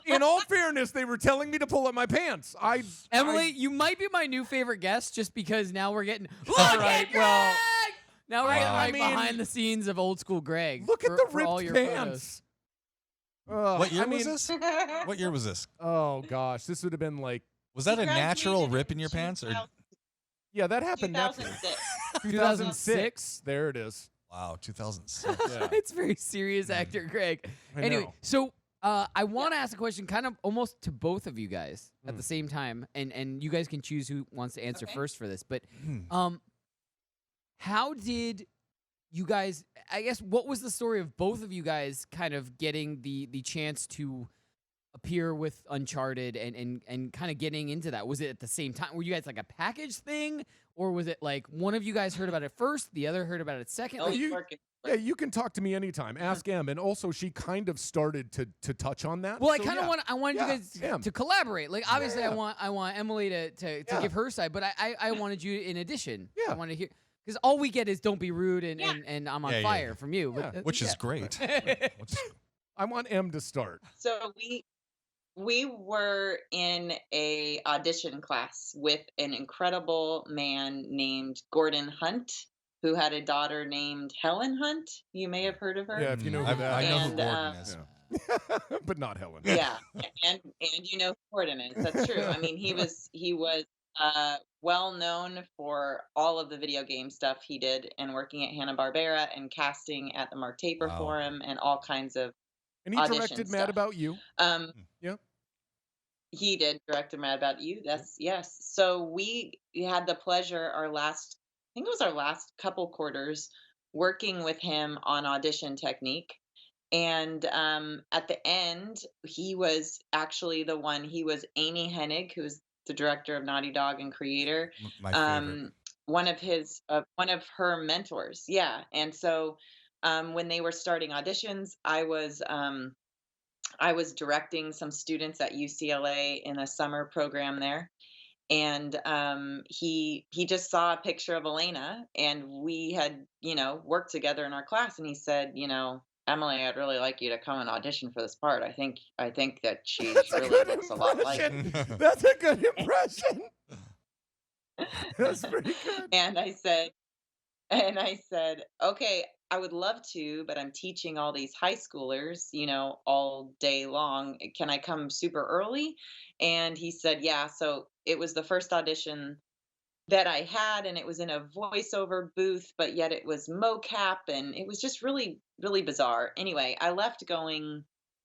In all fairness, they were telling me to pull up my pants. Emily, you might be my new favorite guest just because now we're getting All right, well, now we're getting like I mean, behind the scenes of old school Greg. Look at the for all ripped your pants. What year was this? What year was this? Oh gosh, this would have been like. Was that a natural rip in your pants, or? Yeah, that happened. 2006. 2006. There it is. Wow, 2006. It's very serious actor Greg. I Anyway, know. so I want to ask a question kind of almost to both of you guys at the same time, and you guys can choose who wants to answer first for this. But how did you guys, I guess, what was the story of both of you guys kind of getting the chance to appear with Uncharted and kind of getting into that? Was it at the same time? Were you guys like a package thing? Or was it like one of you guys heard about it first, the other heard about it second? Oh, Like, Yeah, you can talk to me anytime. Ask Em, and also she kind of started to touch on that. well, I So, kind of yeah. I wanted Yeah, you guys Em. to collaborate. Like obviously, Yeah. I want Emily to give her side, but I wanted you in addition. Yeah. I wanted to hear because all we get is "Don't be rude" and I'm on Yeah, yeah, fire yeah. from you, Yeah. Which is great. I want Em to start. So we were in a audition class with an incredible man named Gordon Hunt, who had a daughter named Helen Hunt. You may have heard of her. Yeah, if you know who that I know who And, Gordon is. but not Helen. Yeah, and you know who Gordon is. That's true. I mean, he was well known for all of the video game stuff he did, and working at Hanna-Barbera and casting at the Mark Taper Wow. Forum and all kinds of. And he Audition directed Mad stuff. About You. Yep. He did direct Mad About You. Yes. So we had the pleasure I think it was our last couple quarters working with him on audition technique. And at the end, he was actually he was Amy Hennig, who's the director of Naughty Dog and creator. My favorite. One of her mentors. Yeah. And so when they were starting auditions, I was directing some students at UCLA in a summer program there. and he just saw a picture of Elena, and we had worked together in our class, and he said, Emily, I'd really like you to come and audition for this part. I think that she really looks a lot like you. That's a good impression. That's pretty good. And I said, okay, I would love to, but I'm teaching all these high schoolers, all day long. Can I come super early? And he said, yeah. So it was the first audition that I had, and it was in a voiceover booth, but yet it was mocap, and it was just really, really bizarre. Anyway, I left going,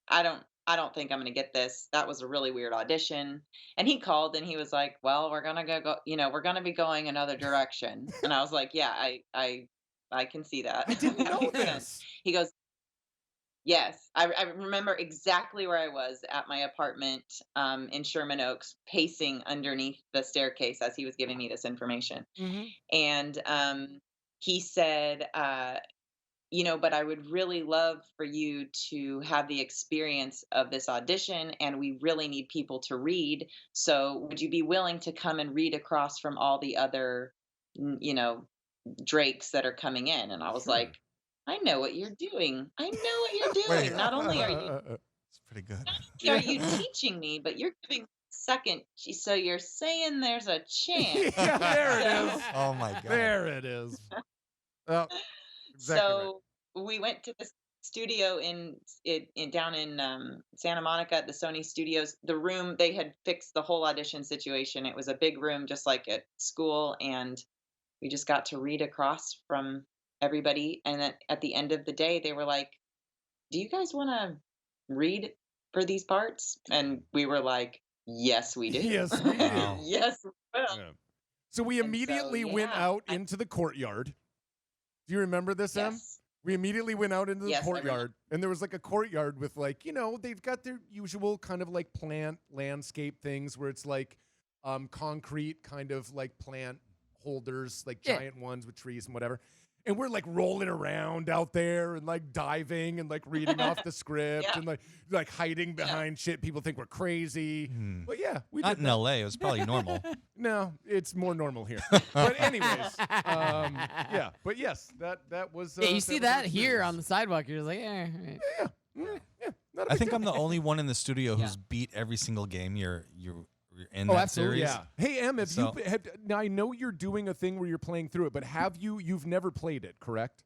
I don't think I'm going to get this. That was a really weird audition. And he called and he was like, well, we're going to we're going to be going another direction. And I was like, yeah, I can see that. I didn't That know makes sense. this. He goes, yes, I remember exactly where I was at my apartment in Sherman Oaks, pacing underneath the staircase as he was giving me this information. And he said, but I would really love for you to have the experience of this audition, and we really need people to read. So would you be willing to come and read across from all the other, Drakes that are coming in? And I was like, I know what you're doing. I know what you're doing. Wait. Not only are you It's pretty good. are you teaching me, but you're giving me a second. So you're saying there's a chance. Yeah, there it is. Oh my god. There it is. Oh, exactly So we went to the studio down in Santa Monica at the Sony Studios. The room, they had fixed the whole audition situation. It was a big room, just like at school, and we just got to read across from everybody. And then at the end of the day, they were like, "Do you guys want to read for these parts?" And we were like, "Yes, we do." Yes, we do. Wow. Yes, we will. Yeah. So we And so, immediately went yeah, out into the courtyard. Do you remember this, Em? Yes. We immediately went out into the Yes, I remember. courtyard, and there was like a courtyard with they've got their usual kind of like plant landscape things where it's like concrete kind of like plant holders, like giant ones with trees and whatever. And we're like rolling around out there and like diving and like reading off the script and like hiding behind shit. People think we're crazy. But yeah, we Not did in that. LA. It was probably normal. No, it's more normal here. But anyways, yeah. But yes, that was. Yeah, you see that was here experience. on the sidewalk. You're just like, yeah. Not a I big think deal. I'm the only one in the studio who's beat every single game you're in Oh, that absolutely. series. Yeah. Hey, Em, So- now I know you're doing a thing where you're playing through it, but you've never played it, correct?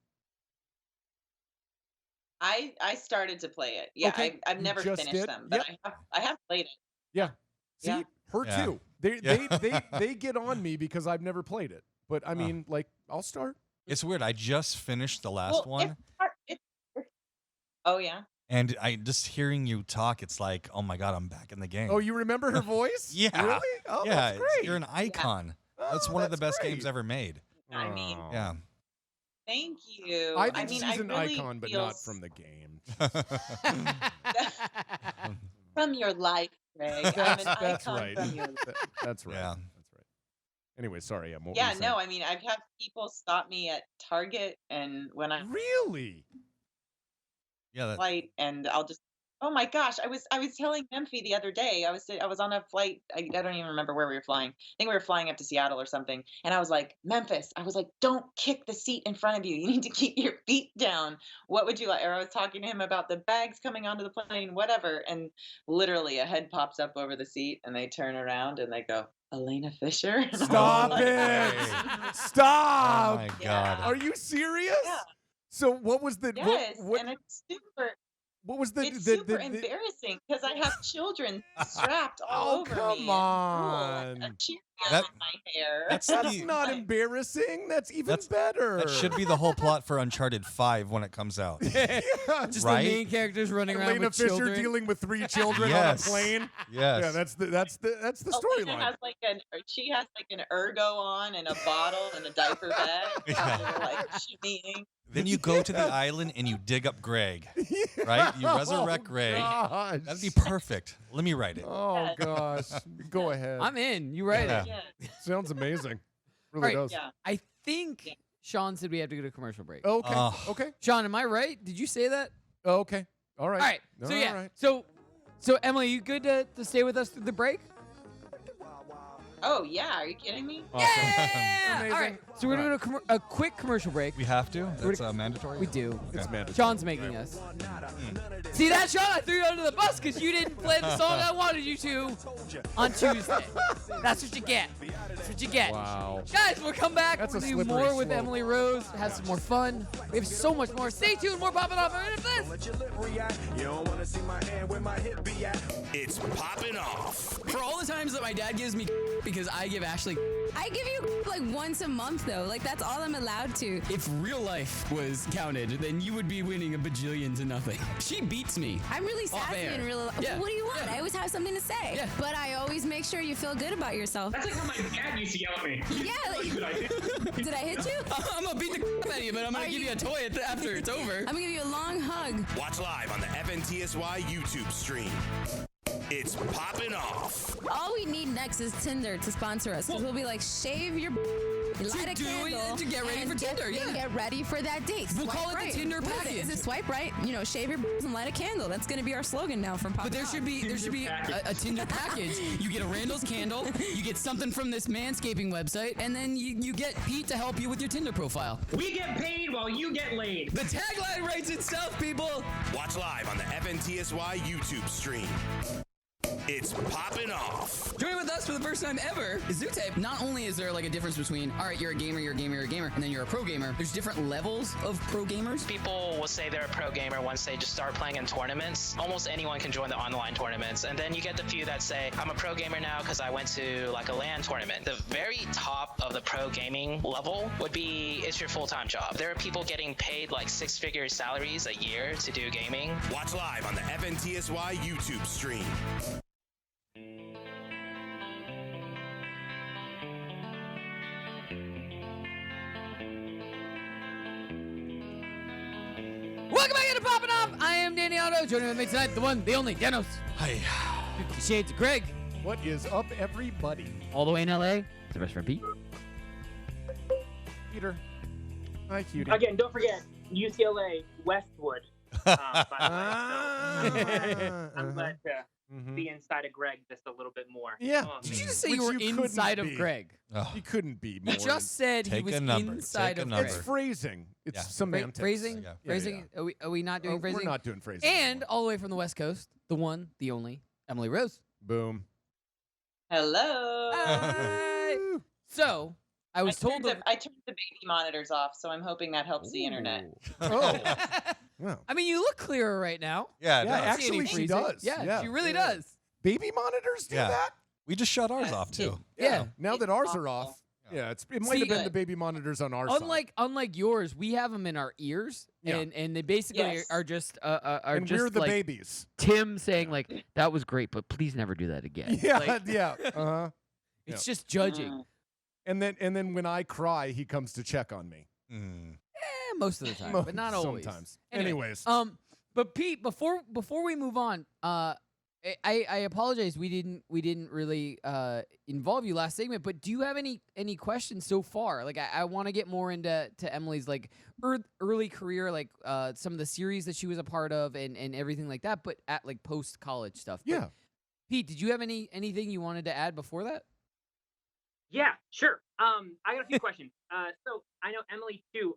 I started to play it. Yeah, Okay, I've you never just finished did? them, but I have played it. Yeah. See, Yeah. her Yeah. too. They get on me because I've never played it. But I mean, like, I'll start. It's weird. I just finished the last one, Oh yeah. and I just hearing you talk, it's like, oh my god, I'm back in the game. Oh, you remember her voice? Yeah. Really? Oh, yeah, that's great. you're an icon. Oh, That's one of the that's best games great. ever made. I mean, Oh. Yeah. thank you. I think mean, she's an really icon, but feel not from the game. from your life, Greg. That's I'm an icon right. from your That's right. Yeah. That's right. Anyway, sorry, Em. What were Yeah, you saying? no, I mean, I've had people stop me at Target, and when I Really? Yeah. That, flight, and I'll just, oh my gosh, I was telling Memphi the other day. I was on a flight. I don't even remember where we were flying. I think we were flying up to Seattle or something. And I was like, Memphis, I was like, don't kick the seat in front of you. You need to keep your feet down. What would you like? Or I was talking to him about the bags coming onto the plane, whatever. And literally a head pops up over the seat, and they turn around and they go, Elena Fisher. And I was Stop like, it! oh Stop! my Yeah. god. Are you serious? Yeah. So what was the Yes, what and it's super. what was the It's the, super the, embarrassing because I have children strapped all Oh, over come me. and on. A cheerleader That- on my hair. That's That's the- not Like, embarrassing. That's even That's- better. That should be the whole plot for Uncharted 5 when it comes out. Yeah. Just Right? the main characters running around Elena with Fisher children. dealing with 3 children Yes. on a plane. Yes. Yeah, that's the Elena storyline. has she has like an ergo on and a bottle and a diaper bag. Yeah. And they're, like shimmying. Then you go to the island and you dig up Greg, right? You resurrect Oh, Greg. gosh. That'd be perfect. Let me write it. Oh gosh. Go ahead. I'm in. You right? Yeah. Yeah. Sounds amazing. Really Right. does. Yeah. I think Yeah. Sean said we have to go to commercial break. Okay. Oh. Okay. Sean, am I right? Did you say that? Okay. All right. All right. So yeah. All right. So Emily, you good to stay with us through the break? Oh yeah, are you kidding me? Awesome. Yeah! Amazing. All right, so we're going to go to a quick commercial break. We have to? That's mandatory? We do. It's mandatory. Sean's making us. See that, Sean? I threw you under the bus because you didn't play the song I wanted you to on Tuesday. That's what you get. That's what you get. Wow. Guys, we'll come back. That's We'll a do slippery more with slope. Emily Rose, have some more fun. We have so much more. Stay tuned. More Poppin' Off after this. It's Poppin' Off. For all the times that my dad gives me because I give Ashley, I give you like once a month though. Like that's all I'm allowed to. if real life was counted, then you would be winning a bajillion to nothing. She beats me. I'm really Off sassy air. in real life. Yeah. What do you want? I always have something to say. Yeah. But I always make sure you feel good about yourself. That's like how my dad used to yell at me. Yeah. Like, did I hit you? I'm gonna beat the out of you, but I'm gonna give you a toy after it's over. I'm gonna give you a long hug. Watch live on the FNTSY YouTube stream. It's Poppin' Off. All we need next is Tinder to sponsor us. Because we'll be like, shave your light a do it, candle to get ready and for Tinder, and yeah. get ready for that date. We'll Swipe call it the right. Tinder What is it? package. Is it swipe right? You know, shave your and light a candle. That's gonna be our slogan now from Poppin' But there Off. should be a Tinder package. You get a Randall's candle, you get something from this manscaping website, and then you get Pete to help you with your Tinder profile. We get paid while you get laid. The tagline writes itself, people. Watch live on the FNTSY YouTube stream. It's Poppin' Off. Join with us for the first time ever is Zootape. Not only is there like a difference between, all right, you're a gamer, and then you're a pro gamer, there's different levels of pro gamers. People will say they're a pro gamer once they just start playing in tournaments. Almost anyone can join the online tournaments. And then you get the few that say, I'm a pro gamer now because I went to like a LAN tournament. The very top of the pro gaming level would be, it's your full-time job. There are people getting paid like six-figure salaries a year to do gaming. Watch live on the FNTSY YouTube stream. Welcome back into Poppin' Off. I am Danny Otto. Joining with me tonight, the one, the only, Danos. Hi. 50 Shades of Greg. What is up, everybody? All the way in LA. It's the best friend Pete. Peter. Hi, cutie. Again, don't forget UCLA Westwood. By the way, so I'm glad to be inside of Greg just a little bit more. Yeah. Oh, Did you man. just say Which you were you couldn't inside of be. Greg? Oh, He couldn't be more. You just said he Take was a number. inside Take a of number. It's Greg. phrasing. It's Yeah. semantics. Phrasing? Yeah. Phrasing? Are we not doing Oh, phrasing? we're not doing phrasing. And all the way from the West Coast, the one, the only, Emily Rose. Boom. Hello. Hi. So, I was told I turned the baby monitors off, so I'm hoping that helps the internet. Oh. Wow. I mean, you look clearer right now. Yeah, I don't see any actually she freezing. does. Yeah, Yeah. she really does. Baby monitors do Yeah. that? We just shut ours off too. Yeah. Now that ours are off, Yeah. it might have been good. the baby monitors on our Unlike yours, we have them in our ears, Yeah. and they basically Yes. are just and just we're the like babies. Tim saying like that was great, but please never do that again. Yeah, Like, yeah. Uh-huh. it's just judging. Mm. And then when I cry, he comes to check on me. Mm. Most of the time, but not always. Sometimes. Anyway, Anyways. but Pete, before we move on, I apologize. We didn't really involve you last segment, but do you have any questions so far? Like I want to get more into Emily's like early career, like some of the series that she was a part of and everything like that, but at like post college stuff. But, Yeah. Pete, did you have anything you wanted to add before that? Yeah, sure. I got a few questions. So I know Emily too.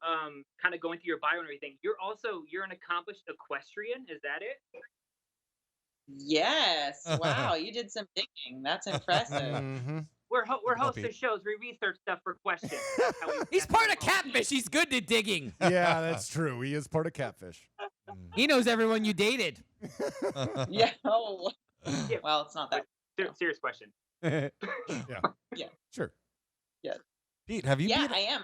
Kind of going through your bio and everything. You're an accomplished equestrian. Is that it? Yes. Wow, you did some digging. That's impressive. Mm-hmm. We're hosts Pete. of shows. We research stuff for questions. That's how we- He's that's part how of we roll. Catfish. He's good at digging. Yeah, that's true. He is part of Catfish. He knows everyone you dated. Yeah. Oh. Yeah. Well, it's not that. Serious question. Yeah. Yeah. Sure. Pete, have you Yeah, beat I am.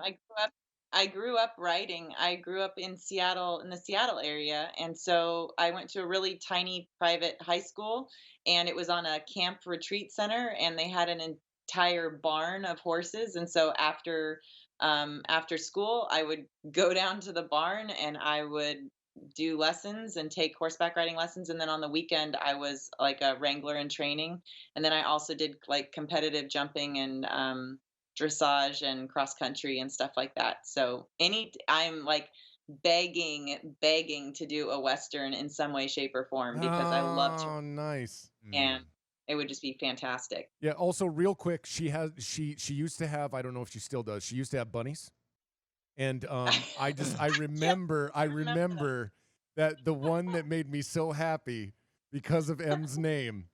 I grew up writing. I grew up in Seattle, in the Seattle area, and so I went to a really tiny private high school, and it was on a camp retreat center, and they had an entire barn of horses, and so after school, I would go down to the barn and I would do lessons and take horseback riding lessons, and then on the weekend I was like a wrangler in training, and then I also did like competitive jumping and dressage and cross country and stuff like that. So I'm like begging to do a Western in some way, shape, or form because I love to. Oh, nice. And it would just be fantastic. Yeah. Also, real quick, she used to have, I don't know if she still does. She used to have bunnies, and I remember that the one that made me so happy because of M's name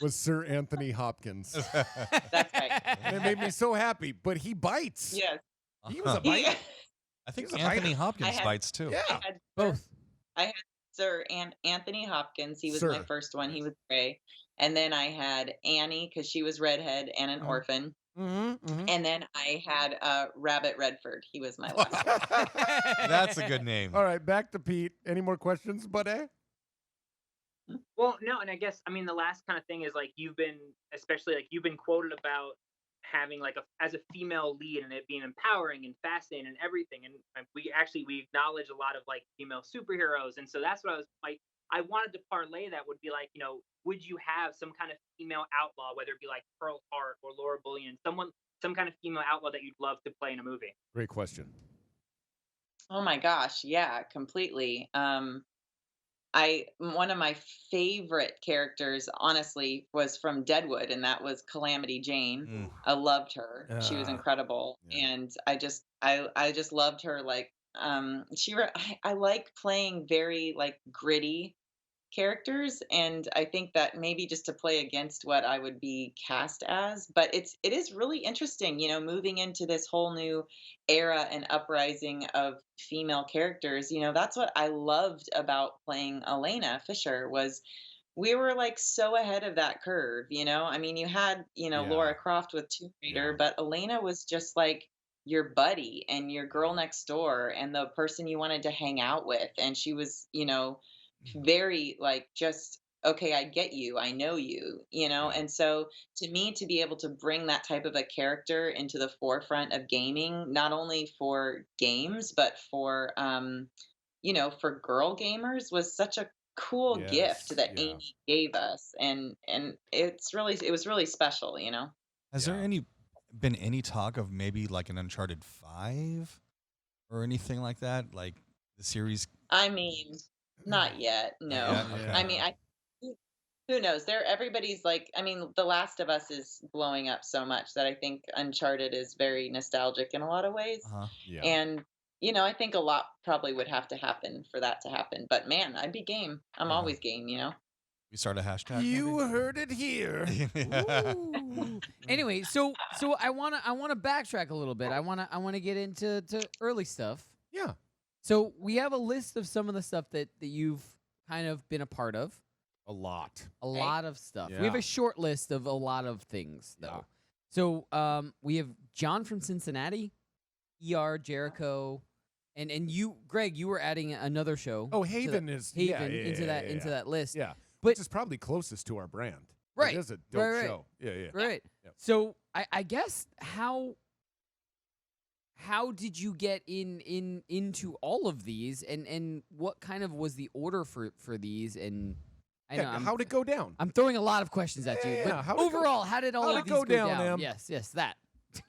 was Sir Anthony Hopkins. That's right. And it made me so happy. But he bites. Yes. He was a bite. I think He's a Anthony biter. Hopkins bites too. Yeah. Both. I had Sir Anthony Hopkins. He was Sir. my first one. He was gray. And then I had Annie because she was redhead and an orphan. Mm-hmm. And then I had Rabbit Redford. He was my last one. That's a good name. All right, back to Pete. Any more questions, buddy? Well, no, and I guess I mean the last kind of thing is like you've been, especially like you've been quoted about having like as a female lead and it being empowering and fascinating and everything, and we acknowledge a lot of like female superheroes, and so that's what I was like. I wanted to parlay that would be like, would you have some kind of female outlaw, whether it be like Pearl Hart or Laura Bullion, some kind of female outlaw that you'd love to play in a movie? Great question. Oh my gosh, yeah, completely. One of my favorite characters, honestly, was from Deadwood, and that was Calamity Jane. I loved her; she was incredible, and I just loved her. Like, I like playing very like gritty characters, and I think that maybe just to play against what I would be cast as, but it is really interesting, moving into this whole new era and uprising of female characters. That's what I loved about playing Elena Fisher was we were like so ahead of that curve. I mean, you had Laura Croft with Tomb Raider, but Elena was just like your buddy and your girl next door and the person you wanted to hang out with, and she was very like just okay, I get you, I know you, and so to me to be able to bring that type of a character into the forefront of gaming, not only for games but for for girl gamers, was such a cool gift that Amy gave us, and it was really special. Has there been any talk of maybe like an Uncharted 5 or anything like that, like the series? I mean, not yet. No. Okay. I mean, who knows? Everybody's like, I mean, The Last of Us is blowing up so much that I think Uncharted is very nostalgic in a lot of ways. Yeah. And, I think a lot probably would have to happen for that to happen. But man, I'd be game. I'm always game, We start a hashtag. You heard it here. Anyway, so I wanna backtrack a little bit. I wanna get into early stuff. Yeah. So we have a list of some of the stuff that you've kind of been a part of. A lot of stuff. Yeah. We have a short list of a lot of things, though. So we have John from Cincinnati, ER, Jericho, and you, Greg, you were adding another show. Oh, Haven into that list. Yeah, but which is probably cllosest to our brand. Right. It is a dope right. show. Yeah. Right. Yep. So I guess how did you get into all of these, and what kind of was the order for these? And I know how'd it go down? I'm throwing a lot of questions at you, but overall, how did all of these go down? Em? Yes, that.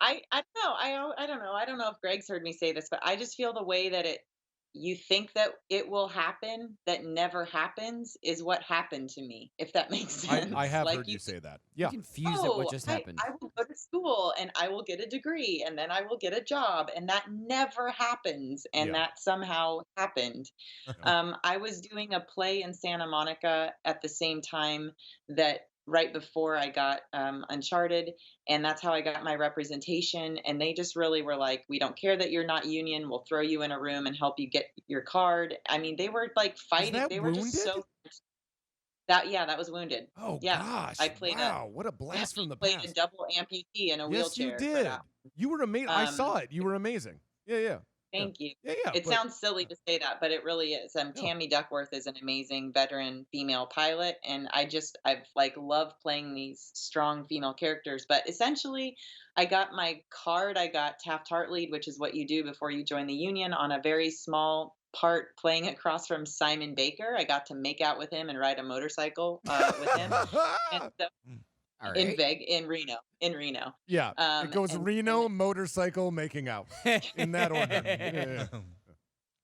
I don't know. I don't know. I don't know if Greg's heard me say this, but I just feel the way that you think that it will happen that never happens is what happened to me, if that makes sense. I have heard you say that. Yeah. I'm confused at what just happened. I will go to school and I will get a degree and then I will get a job, and that never happens, and that somehow happened. I was doing a play in Santa Monica at the same time that right before I got Uncharted, and that's how I got my representation. And they just really were like, we don't care that you're not union, we'll throw you in a room and help you get your card. I mean, they were like fighting. They were just so that was Wounded. Oh yeah. gosh. I played what a blast from the played past. a double amputee in a wheelchair. Yes, you did. You were amazing. I saw it. You were amazing. Yeah. Thank you. Yeah. It sounds silly to say that, but it really is. Tammy Duckworth is an amazing veteran female pilot, and I've like loved playing these strong female characters. But essentially, I got my card. I got Taft-Hartley, which is what you do before you join the union, on a very small part playing across from Simon Baker. I got to make out with him and ride a motorcycle with him. And so, in Reno. Yeah, it goes Reno, motorcycle, making out in that order.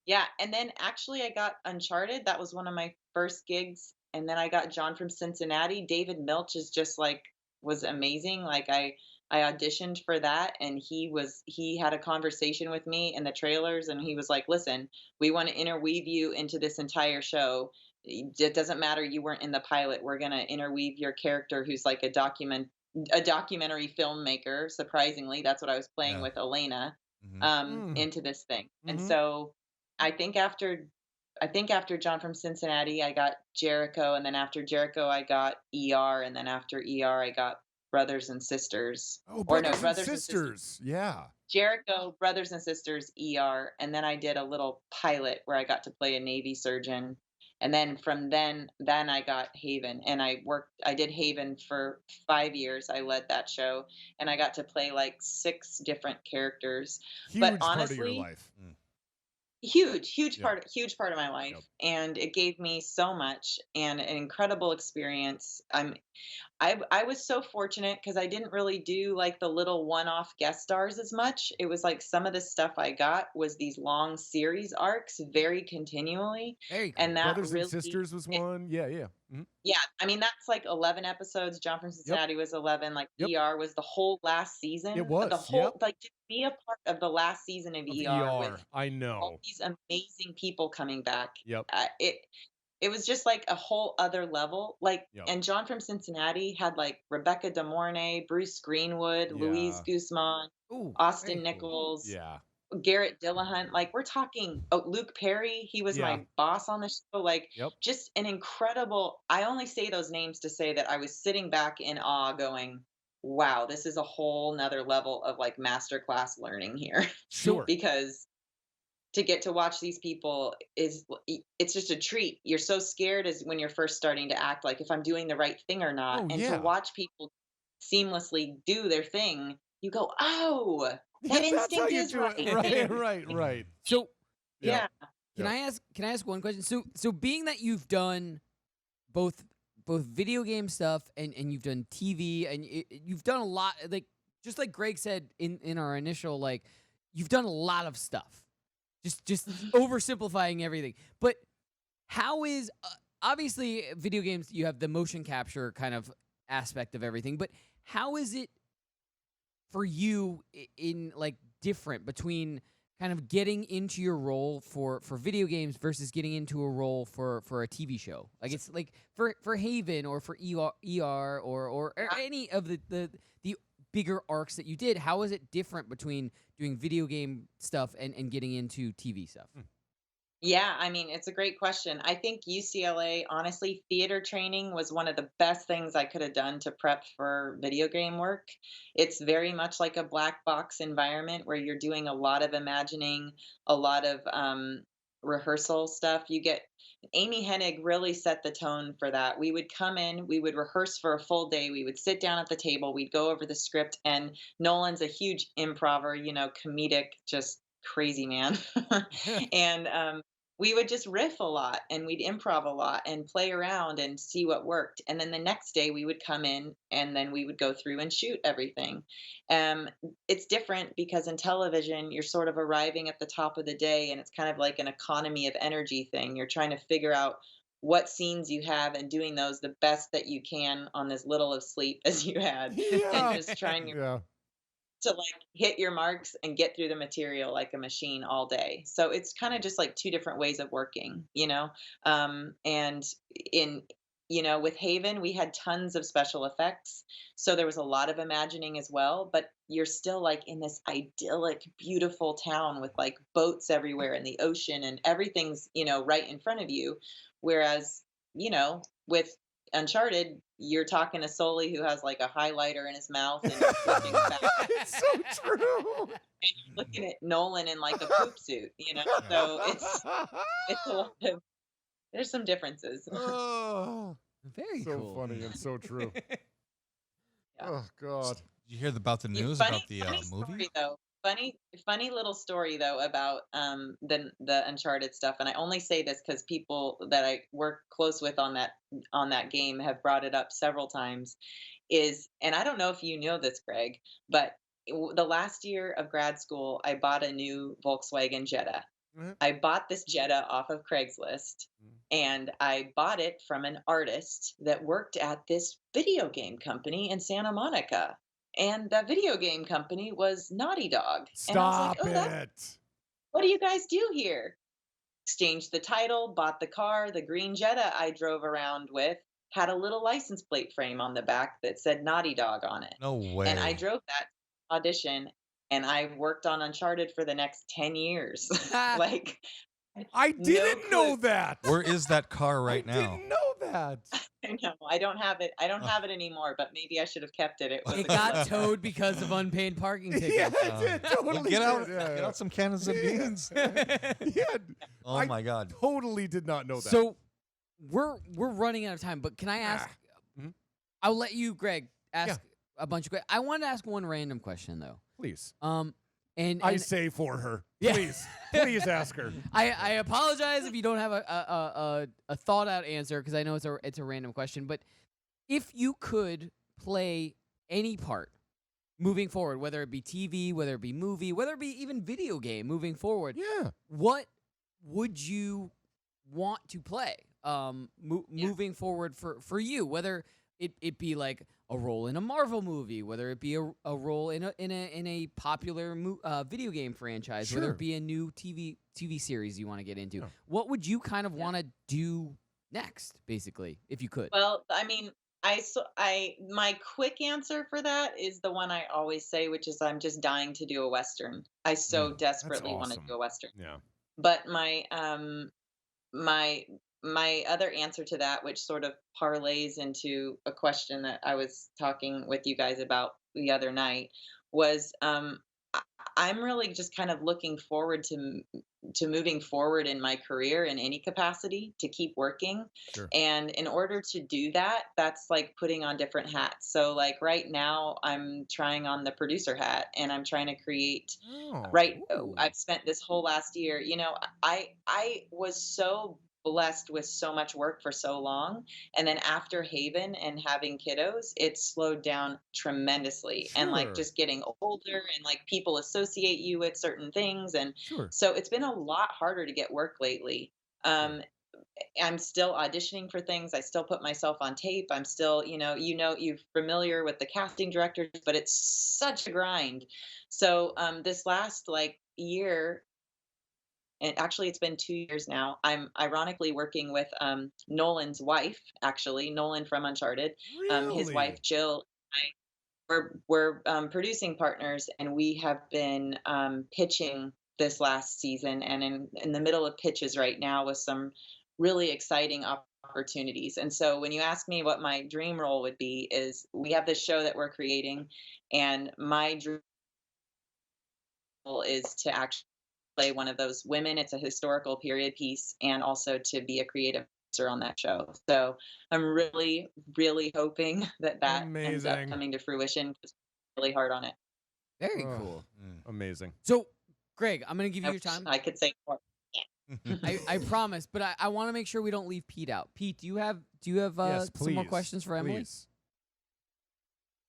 Yeah, and then actually I got Uncharted. That was one of my first gigs and then I got John from Cincinnati. David Milch is just like was amazing. Like I auditioned for that, and he had a conversation with me in the trailers, and he was like, "Listen, we want to interweave you into this entire show. It doesn't matter you weren't in the pilot. We're gonna interweave your character, who's like a documentary filmmaker. Surprisingly, that's what I was playing Yeah. with Elena, Mm-hmm. into this thing. And Mhm. so I think after John from Cincinnati, I got Jericho, and then after Jericho, I got ER, and then after ER, I got Brothers and Sisters. Oh, Or no, Brothers and Brothers and Sisters. Sisters. Yeah. Jericho, Brothers and Sisters, ER, and then I did a little pilot where I got to play a Navy surgeon. And then from then I got Haven, and I did Haven for 5 years. I led that show, and I got to play like 6 different characters. But Huge part of your honestly, life. huge Yep. huge part of my life, Yep. and it gave me so much and an incredible experience. I was so fortunate because I didn't really do like the little one-off guest stars as much. It was like some of the stuff I got was these long series arcs very continually. Very And that Brothers really and Sisters was one. Yeah, yeah. Mhm. yeah, I mean that's like 11 episodes. John from Cincinnati was 11. Like Yep. ER was the whole last season. It was, The whole yep. like to be a part of the last season of Of ER with ER. I all know. these amazing people coming back. Yep. It was just like a whole other level. Like, Yep. and John from Cincinnati had like Rebecca De Mornay, Bruce Greenwood, Louise Yeah. Guzman, Ooh, Austin very cool. Nichols, Yeah. Garrett Dillahunt. Like, we're talking, oh, Luke Perry. He was Yeah. my boss on the show. Like, Yep. just an incredible. I only say those names to say that I was sitting back in awe, going, "Wow, this is a whole nother level of like masterclass learning here." Sure. Because to get to watch these people it's just a treat. You're so scared as when you're first starting to act, like if I'm doing the right thing or not. Oh, And yeah. to watch people seamlessly do their thing, you go, "Oh, Yeah, that that's how instinct you is do it. right." Right. So Yeah. can I ask one question? So being that you've done both video game stuff and you've done TV and you've done a lot, like just like Greg said in our initial, like you've done a lot of stuff. Just oversimplifying everything. But how is obviously video games, you have the motion capture kind of aspect of everything, but how is it for you in like different between kind of getting into your role for video games versus getting into a role for a TV show? Like it's like for Haven or for ER or any of the bigger arcs that you did, how is it different between doing video game stuff and getting into TV stuff? Yeah, I mean, it's a great question. I think UCLA, honestly, theater training was one of the best things I could have done to prep for video game work. It's very much like a black box environment where you're doing a lot of imagining, a lot of rehearsal stuff. Amy Hennig really set the tone for that. We would come in, we would rehearse for a full day, we would sit down at the table, we'd go over the script, and Nolan's a huge improver, comedic, just crazy man. And we would just riff a lot, and we'd improv a lot and play around and see what worked. And then the next day we would come in and then we would go through and shoot everything. It's different because in television, you're sort of arriving at the top of the day, and it's kind of like an economy of energy thing. You're trying to figure out what scenes you have and doing those the best that you can on as little of sleep as you had. Yeah. And just trying to like hit your marks and get through the material like a machine all day. So it's kind of just like 2 different ways of working, and with Haven, we had tons of special effects. So there was a lot of imagining as well, but you're still like in this idyllic, beautiful town with like boats everywhere in the ocean and everything's, right in front of you. Whereas, with Uncharted, you're talking to Sully who has like a highlighter in his mouth and you're flipping back. It's so true. And you're looking at Nolan in like a poop suit, So it's a lot of, there's some differences. Oh, Very so cool. funny and so true. Yeah. Oh God. Did you hear about the news Funny- about the funny movie? story, though. Funny little story though about the Uncharted stuff, and I only say this because people that I work close with on that game have brought it up several times. And I don't know if you know this, Greg, but the last year of grad school, I bought a new Volkswagen Jetta. I bought this Jetta off of Craigslist, and I bought it from an artist that worked at this video game company in Santa Monica. And that video game company was Naughty Dog. And I was like, Stop it. what do you guys do here? Exchanged the title, bought the car. The green Jetta I drove around with had a little license plate frame on the back that said Naughty Dog on it. No way. And I drove that audition, and I worked on Uncharted for the next 10 years. Like, I didn't know that. Where is that car right now? Didn't know that. I know. I don't have it. I don't have it anymore, but maybe I should have kept it. It was It got towed because of unpaid parking tickets. Yeah, it did. Totally Well, get out, did. Yeah, get out some cannons of beans. yeah. Oh I my God. Totally did not know that. So we're running out of time, but can I ask? Mhm. I'll let you, Greg, ask a bunch of questions. I want to ask one random question though. Please. And I say for her. Yeah. Please ask her. I apologize if you don't have a thought out answer because I know it's a random question. But if you could play any part moving forward, whether it be TV, whether it be movie, whether it be even video game moving forward, what would you want to play moving forward for you? Whether it be like a role in a Marvel movie, whether it be a role in a popular video game franchise, whether it be a new TV series you want to get into. What would you kind of want to do next, basically, if you could? Well, I mean, my quick answer for that is the one I always say, which is I'm just dying to do a Western. I so desperately want to do a Western. Yeah. But my other answer to that, which sort of parlays into a question that I was talking with you guys about the other night, was I'm really just kind of looking forward to moving forward in my career in any capacity, to keep working. Sure. And in order to do that, that's like putting on different hats. So like right now I'm trying on the producer hat, and I'm trying to create I've spent this whole last year, I was so blessed with so much work for so long, and then after Haven and having kiddos, it slowed down tremendously. And like just getting older, and like people associate you with certain things, and so it's been a lot harder to get work lately. I'm still auditioning for things. I still put myself on tape. I'm still, you're familiar with the casting directors, but it's such a grind. So this last year, and actually it's been 2 years now, I'm ironically working with Nolan's wife, actually, Nolan from Uncharted. His wife, Jill, we're producing partners, and we have been pitching this last season, and in the middle of pitches right now with some really exciting opportunities. And so when you ask me what my dream role would be, is we have this show that we're creating, and my dream role is to actually play one of those women. It's a historical period piece, and also to be a creative producer on that show. So I'm really, really hoping that ends up coming to fruition, because I'm really hard on it. Very cool. Amazing. So, Greg, I'm going to give you your time. I could say more. I promise, but I want to make sure we don't leave Pete out. Pete, do you have Yes, some more please. questions for Emily? Please.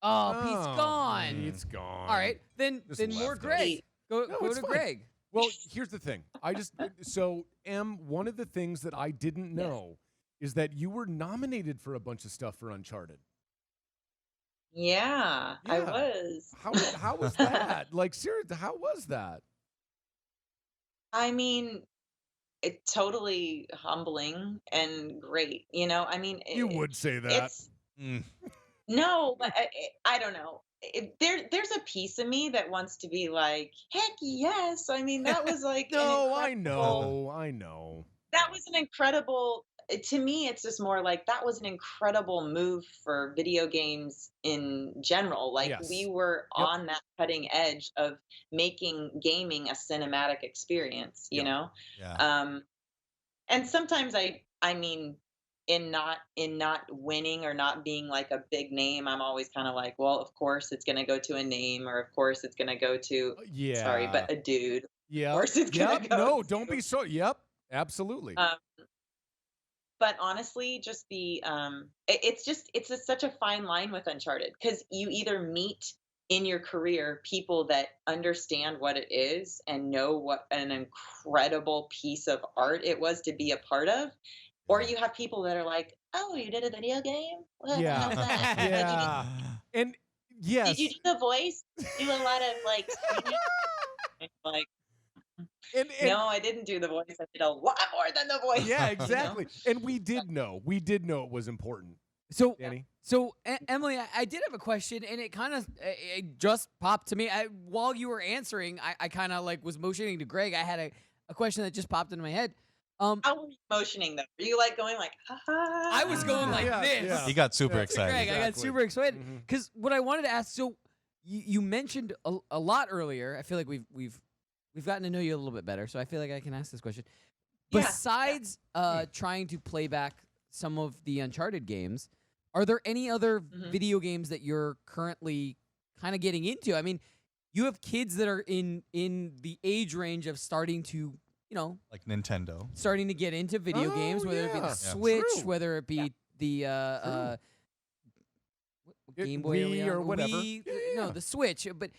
Oh, Pete's gone. Pete's gone. All right, then Just more left us. Greg. Go it's to fine. Greg. Well, here's the thing. So one of the things that I didn't know is that you were nominated for a bunch of stuff for Uncharted. Yeah, I Yeah. was. How was that? Like, seriously, how was that? I mean, it's totally humbling and great. I mean, You would say that. It's no, but I don't know. There's a piece of me that wants to be like, heck yes. I mean, that was like No, I know. that was an incredible. To me, it's just more like that was an incredible move for video games in general. Like Yes. we were on that cutting edge of making gaming a cinematic experience. You know. Yeah. And sometimes I mean, in not winning or not being like a big name, I'm always kind of like, well, of course it's gonna go to a name, or of course it's gonna go to sorry, but a dude. Yeah. Of course it's gonna go No, to- don't be so. Yep. Absolutely. But honestly, just the it's such a fine line with Uncharted, because you either meet in your career people that understand what it is and know what an incredible piece of art it was to be a part of, or you have people that are like, oh, you did a video game? How's that? Yeah. And yes. Did you do the voice? Do a lot of like screaming? It's like, no, I didn't do the voice. I did a lot more than the voice. Yeah, you know? exactly. And we did know it was important. So, Danny? Emily, I did have a question, and it kind of it just popped to me. While you were answering, I kind of like was motioning to Greg. I had a question that just popped into my head. How were you motioning though? Were you like going like, ha ha? I was going like this. Yeah. He got super excited. Greg, I got super excited because what I wanted to ask. So you mentioned a lot earlier. I feel like we've gotten to know you a little bit better, so I feel like I can ask this question. Yeah. Besides trying to play back some of the Uncharted games, are there any other video games that you're currently kind of getting into? I mean, you have kids that are in the age range of starting to, like Nintendo, starting to get into video games, whether it be the Switch, whether it be the Game Boy Wii or whatever. Wii, no, the Switch. But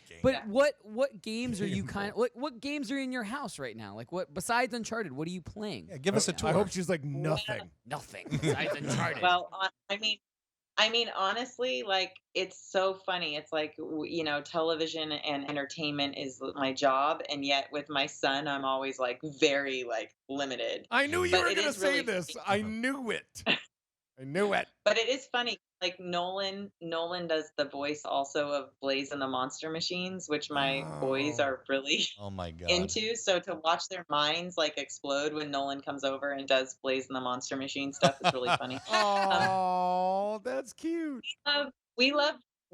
what games are you what games are in your house right now? Like what besides Uncharted? What are you playing? Yeah, give us a tour. I hope she's like nothing. Nothing besides Uncharted. Well, I mean, honestly, like it's so funny. It's like television and entertainment is my job, and yet with my son, I'm always like very like limited. I knew you But were it going to is say really this. funny. I knew it. I knew it. But it is funny. Like Nolan does the voice also of Blaze and the Monster Machines, which my boys are really Oh my god. into. So to watch their minds like explode when Nolan comes over and does Blaze and the Monster Machine stuff is really funny. Oh, that's cute.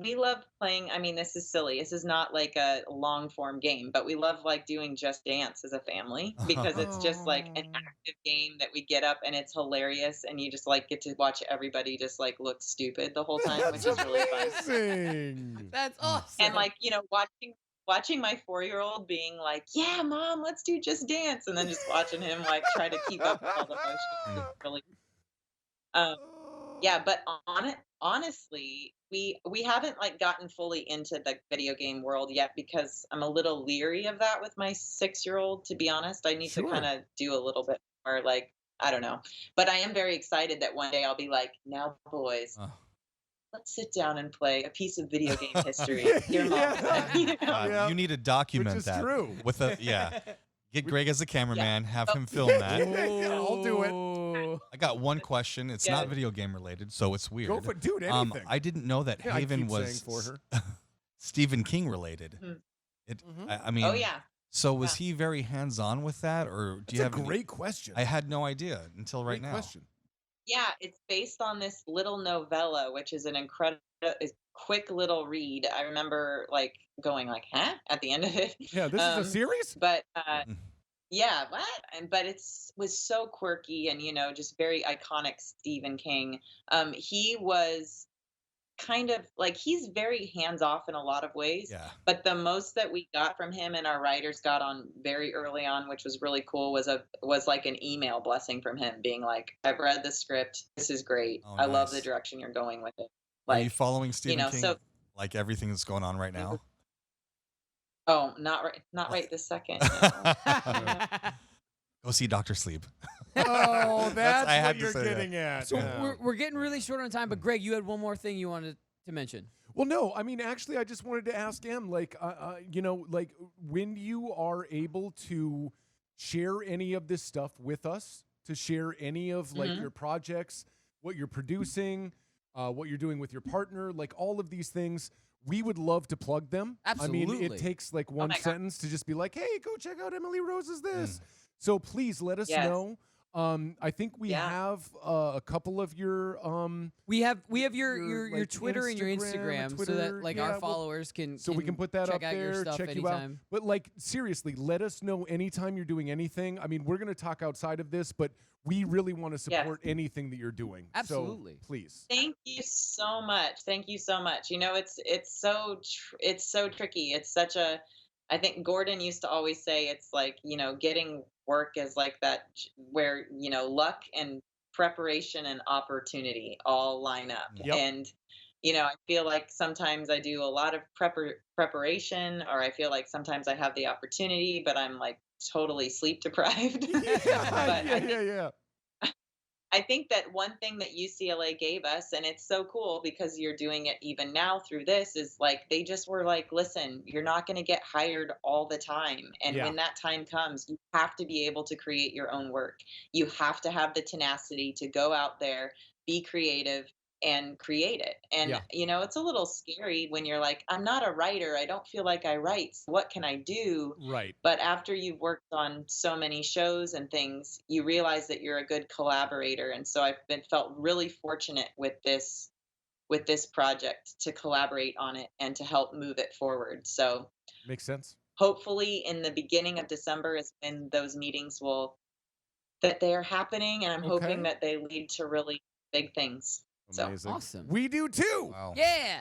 We love playing. I mean, this is silly. This is not like a long form game, but we love like doing Just Dance as a family because it's just like an active game that we get up and it's hilarious, and you just like get to watch everybody just like look stupid the whole time, which is really fun. Amazing. That's awesome. And like watching my 4-year-old being like, "Yeah, Mom, let's do Just Dance," and then just watching him like try to keep up with all the motions. It's really. Yeah, but honestly, we haven't like gotten fully into the video game world yet because I'm a little leery of that with my 6-year-old. To be honest, I need to kind of do a little bit more. Like I don't know, but I am very excited that one day I'll be like, "Now, boys, let's sit down and play a piece of video game history." Your mom. You need to document Which is that true. with a Get Greg as a cameraman, have him film that. I'll do it. I got one question. It's not video game related, so it's weird. Go for it, dude. Anything. I didn't know that I Haven keep was saying for her. Stephen King related. I mean, Oh yeah. So was he very hands-on with that, or do you have a great question? I had no idea until right now. Question. Yeah, it's based on this little novella, which is an incredible, quick little read. I remember like going like, "Huh?" at the end of it. Yeah, this is a series. But yeah, what? But was so quirky and just very iconic Stephen King. He was kind of like he's very hands off in a lot of ways. Yeah. But the most that we got from him and our writers got on very early on, which was really cool, was like an email blessing from him, being like, "I've read the script. This is great. Oh, I love nice. the direction you're going with it." Are you following Stephen King? So like everything that's going on right now? oh, not right this second. Go see Dr. Sleep. Oh, that's I what had to you're say that. getting at. So Yeah. we're getting really short on time, but Greg, you had one more thing you wanted to mention. Well, no, I mean, actually, I just wanted to ask Em, like, like when you are able to share any of this stuff with us, to share any of like your projects, what you're producing, what you're doing with your partner, like all of these things, we would love to plug them. I mean, Absolutely. it takes like one my God. sentence to just be like, "Hey, go check out Emily Rose's this." So please let us Yes. know. I think we have a couple of your We have your like, Twitter and your Instagram, so that Twitter. like Yeah, our well, followers can so we can put that check up out your there, stuff check you out. anytime. But like seriously, let us know anytime you're doing anything. I mean, we're gonna talk outside of this, but we really want to support anything that you're doing. Absolutely. So, please. Thank you so much. Thank you so much. It's so tricky. It's such a. I think Gordon used to always say it's like getting work is like that where luck and preparation and opportunity all line up. Yep. And you know, I feel like sometimes I do a lot of preparation, or I feel like sometimes I have the opportunity, but I'm like totally sleep deprived. But Yeah. I think that one thing that UCLA gave us, and it's so cool because you're doing it even now through this, is like they just were like, listen, you're not going to get hired all the time. And Yeah. when that time comes, you have to be able to create your own work. You have to have the tenacity to go out there, be creative, and create it. And, Yeah. you know, it's a little scary when you're like, I'm not a writer. I don't feel like I write. So what can I do? Right. But after you've worked on so many shows and things, you realize that you're a good collaborator. And so I've felt really fortunate with this project to collaborate on it and to help move it forward. So Makes sense. hopefully in the beginning of December is when those meetings that they are happening, and I'm hoping that they lead to really big things. Amazing. Awesome. We do too. Wow. Yeah.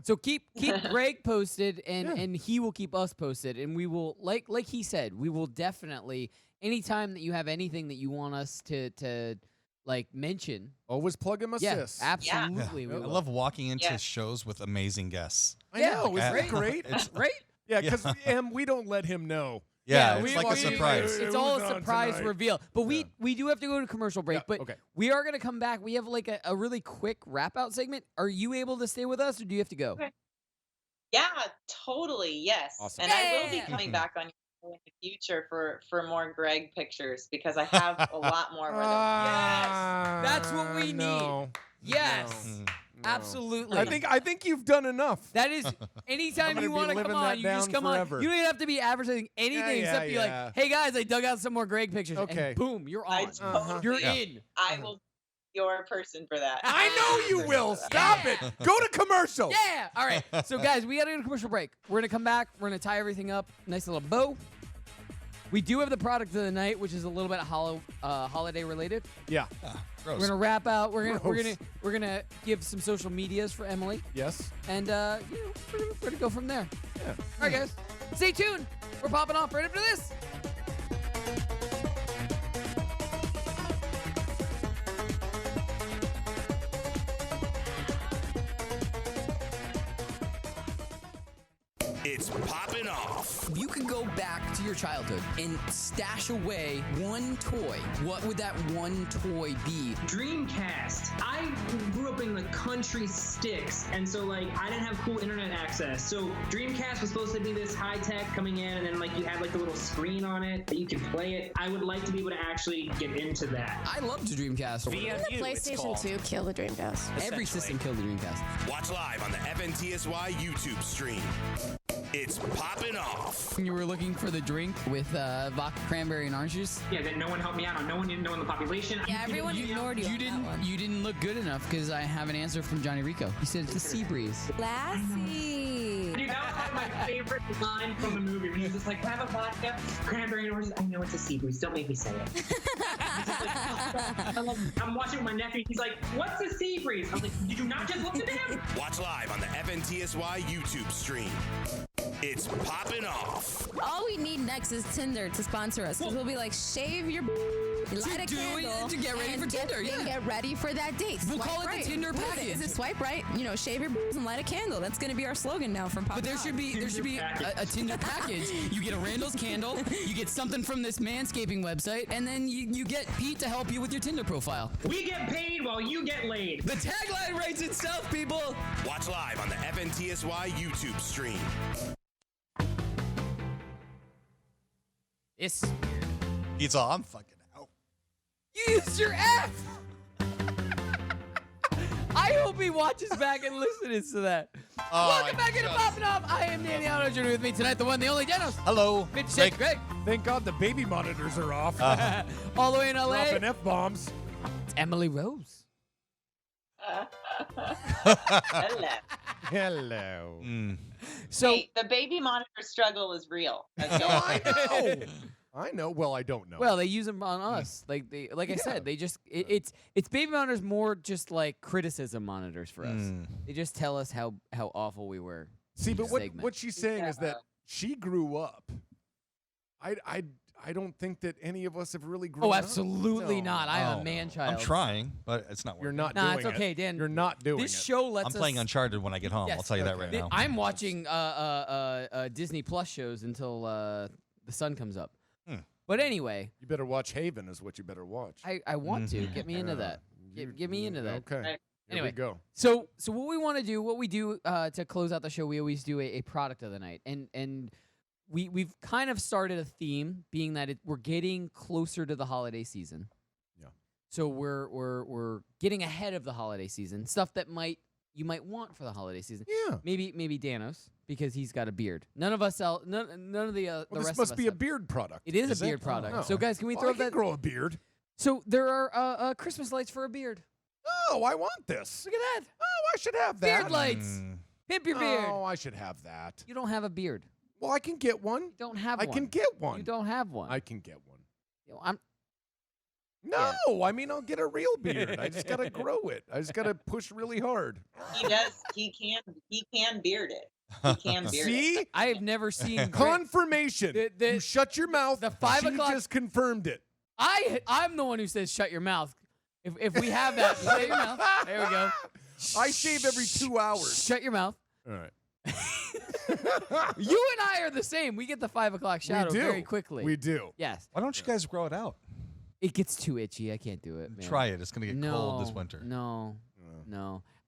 So keep Greg posted, and he will keep us posted, and we will like he said, we will definitely, anytime that you have anything that you want us to like mention, always plug him assist. Absolutely. I We will. love walking into shows with amazing guests. I know. it's Isn't it great? It's right? Yeah, because we don't let him know. Yeah, it's like a we- surprise. It's all a surprise reveal. But we do have to go to commercial break. But we are going to come back. We have like a really quick wrap out segment. Are you able to stay with us, or do you have to go? Okay. Yeah, totally. Yes. Awesome. And I will be coming back on your show in the future for more Greg pictures, because I have a lot more where That's what we need. Yes. Absolutely. I think you've done enough. That is, anytime I'm you gonna be want to come living on, that you just down come forever. on. You don't even have to be advertising anything except be like, hey guys, I dug out some more Greg pictures. Okay. And boom, you're I on. totally- You're in. I will be your person for that. I know you will. Stop it. Go to commercial. Yeah. All right. So guys, we got to go to commercial break. We're going to come back. We're going to tie everything up. Nice little bow. We do have the product of the night, which is a little bit holiday related. Yeah. We're gonna wrap out. We're gonna give some social medias for Emily. Yes. And we're gonna go from there. Yeah. All right, guys. Stay tuned. We're popping off right after this. It's popping off. You could go back to your childhood and stash away one toy. What would that one toy be? Dreamcast. I grew up in the country sticks, and so like I didn't have cool internet access. So Dreamcast was supposed to be this high tech coming in, and then like you had like the little screen on it that you could play it. I would like to be able to actually get into that. I loved the Dreamcast. Didn't the PlayStation 2 kill the Dreamcast? Every system killed the Dreamcast. Watch live on the FNTSY YouTube stream. It's popping off. You were looking for the drink with vodka, cranberry, and orange juice. Yeah, that no one helped me out on. No one didn't know in the population. Yeah, everyone ignored you. You didn't look good enough because I have an answer from Johnny Rico. He said it's a sea breeze. Lassie. Dude, that was like my favorite line from the movie when he was just like, have a vodka, cranberry, and oranges. I know it's a sea breeze. Don't make me say it. I'm watching with my nephew. He's like, what's a sea breeze? I was like, did you not just listen to him? Watch live on the FNTSY YouTube stream. It's popping off. All we need next is Tinder to sponsor us, because we'll be like, shave your light a candle to get ready for Tinder, and get ready for that date. We'll Swipe call it right. the Tinder What is it? package. Is it swipe right? You know, shave your and light a candle. That's going to be our slogan now from Pop. But there should be a Tinder package. You get a Randall's candle, you get something from this manscaping website, and then you get Pete to help you with your Tinder profile. We get paid while you get laid. The tagline writes itself, people. Watch live on the FNTSY YouTube stream. It's It's all I'm fucking out. You used your F. I hope he watches back and listens to that. Welcome back into Poppin' Off. I am Danny Otto. Joining with me tonight, the one, the only Danos. Hello. 56 Greg. Thank God the baby monitors are off. All the way in LA. Dropping F-bombs. It's Emily Rose. Hello. Hello. So hey, the baby monitor struggle is real. I know. I know. Well, I don't know. Well, they use them on us. Like I said, they just it's baby monitors more just like criticism monitors for us. They just tell us how awful we were. See, but segment. what she's saying is that she grew up. I don't think that any of us have really grown Oh, up. absolutely No. not. I am a man-child. I'm trying, but it's not working. You're not Nah, doing it's okay, it. Dan. You're not doing This it. show lets I'm us. playing Uncharted when I get home. Yes. I'll tell you that right now. I'm watching Disney Plus shows until the sun comes up. But anyway, You better watch Haven is what you better watch. I want to get me into that. Get me into that. Okay. Here Anyway, we go. So what we want to do, what we do to close out the show, we always do a product of the night, and we've kind of started a theme, being that we're getting closer to the holiday season. Yeah. So we're getting ahead of the holiday season, stuff that you might want for the holiday season. Yeah. Maybe Danos, because he's got a beard. None of us none of the Well, the this rest must of us be a have. beard product. It is Is a it? beard product. Oh. So guys, can we Well, throw I can that? grow a beard. So there are Christmas lights for a beard. Oh, I want this. Look at that. Oh, I should have that. Beard lights. Pimp your beard. Oh, I should have that. You don't have a beard. Well, I can get one. You don't have I one. can get one. You don't have one. I can get one. I'm No, I mean I'll get a real beard. I just gotta grow it. I just gotta push really hard. He does. He can beard it. He can beard it. See? I have never seen Confirmation. You shut your mouth. The 5 she o'clock just confirmed it. I'm the one who says shut your mouth. If we have that, shut your mouth. There we go. I shave every 2 hours. Shut your mouth. All right. You and I are the same. We get the 5 o'clock shadow do. very quickly. We do. Yes. Why don't you guys grow it out? It gets too itchy. I can't do it, man. Try it. It's gonna get cold this winter. No.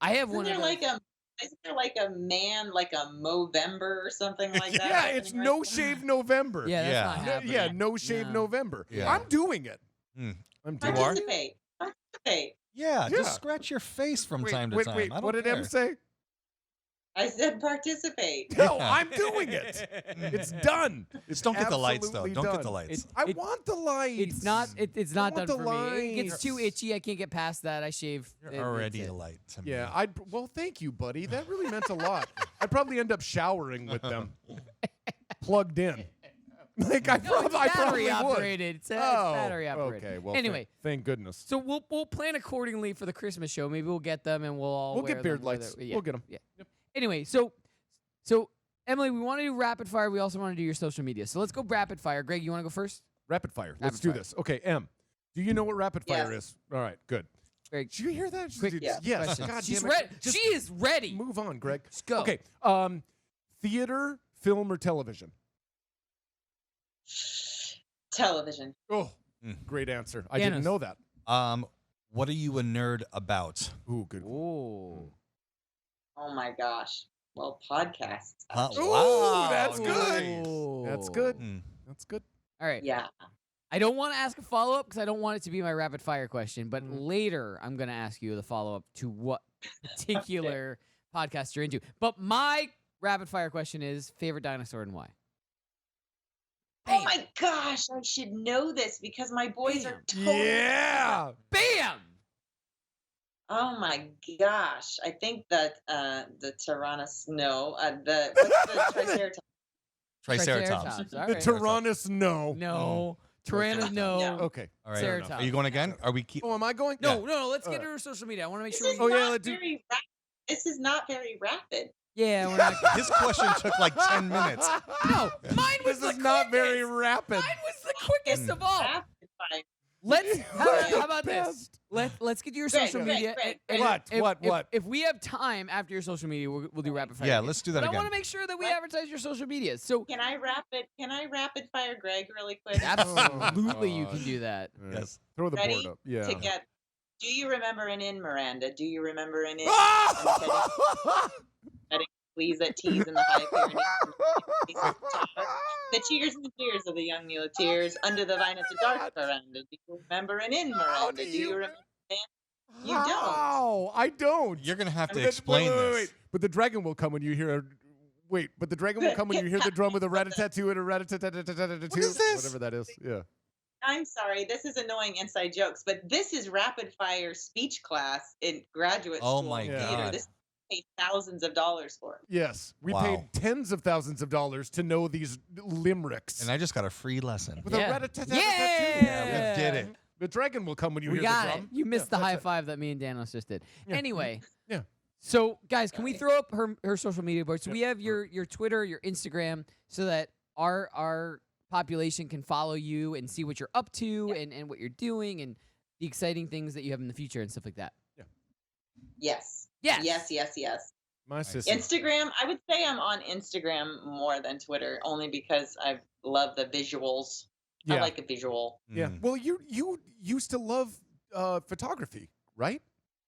I have one Isn't of there those. isn't there like a man, like a Movember or something like that? Yeah, it's No Shave November. Yeah, that's not happening. Yeah, No Shave No. November. Yeah. I'm doing it. Mm. I'm doing Participate. Participate. Yeah, Yeah. just scratch your face from time to time. I don't what did care. Em say? I said participate. No, I'm doing it. It's done. Just don't get the lights, though. absolutely Don't get done. the lights. I want the lights. It's not. It's not want done the for me. It gets lights. too itchy. I can't get past that. I shave. You're already a light to me. Yeah, well, thank you, buddy. That really meant a lot. I'd probably end up showering with them, plugged in. Like I probably battery would. operated. It's battery operated. Okay. Well, anyway, thank goodness. so we'll plan accordingly for the Christmas show. Maybe we'll get them and we'll all We'll wear get beard them, whether- lights. Yeah, We'll get them. Yeah. Anyway, so Emily, we want to do rapid fire. We also want to do your social media. So let's go rapid fire. Greg, you want to go first? Rapid fire. Let's Rapid do fire. this. Okay, Em. Do you know what rapid fire Yes. is? All right, good. Greg, Did you hear that? quick Yes. question. God She's damn it. ready. Just She is ready. move on, Greg. Let's go. Okay. Theater, film, or television? Television. Oh, great answer. I didn't Danos. know that. What are you a nerd about? Ooh, good. Ooh. Oh my gosh. Well, podcasts. Ooh, that's good. Ooh. That's good. Mm. That's good. All right. Yeah. I don't want to ask a follow up because I don't want it to be my rapid fire question. But later, I'm going to ask you the follow up to what particular podcast you're into. But my rapid fire question is favorite dinosaur and why? Oh my gosh, I should know this because my boys are totally. Yeah. Bam! Oh my gosh, I think that the Tyrannosaurus, no, what's the Triceratops? Triceratops. All The right. Tyrannus, no. No. Tyrannos, no. Yeah. Okay. All right. Ceratops. Are you going again? Are we keep? Oh, am I going? No. Let's get to her social media. I want to make This sure is we. Oh, yeah, not let's do- very this is not very rapid. Yeah, we're not. His question took like 10 minutes. No, mine was This the is not very quickest. rapid. Mine was the quickest of all. Rapid fire. Let's. How about this? Best. Let's get to your Greg, social Greg, media. Greg, and- Greg. and What? What? If we have time after your social media, we'll do rapid fire. Yeah, again. let's do that but again. I want to make sure that we What? advertise your social media. So Can I rapid fire Greg really quick? absolutely, you God. can do that. All right. Yes. Throw the Ready board up. Yeah. to get. Do you remember an in, Miranda? Do you remember an in? Please at teas in the high Pyrenees. The cheers and tears of the young muleteers under the vine at the dark veranda. Do you remember an in, Miranda? Do you remember an in? You don't. How? I don't. You're going to have to Wait, explain wait. this. But the dragon will come when you hear a. Wait, but the dragon will come when you hear the drum with a rat-a-tat-too and a rat-a-tat-tat-tat-tat-tat-tat-tat. What is this? Whatever that is. Yeah. I'm sorry, this is annoying inside jokes, but this is rapid fire speech class in graduate Oh school my in God. theater. This paid thousands of dollars for. Yes. We Wow. paid tens of thousands of dollars to know these limericks. And I just got a free lesson. With Yeah. a rat-a-tat-tat-tat-too. Yeah, we did it. The dragon will come when you We hear got the it. drum. You missed the that's high it. five that me and Danos just did. Yeah. Anyway. Yeah. So, guys, can we throw up her social media boards? So we have your Twitter, your Instagram, so that our population can follow you and see what you're up to and what you're doing and the exciting things that you have in the future and stuff like that. Yes. Yes. Yes. My sister. Instagram, I would say I'm on Instagram more than Twitter, only because I love the visuals. I like a visual. Yeah. Well, you used to love photography, right?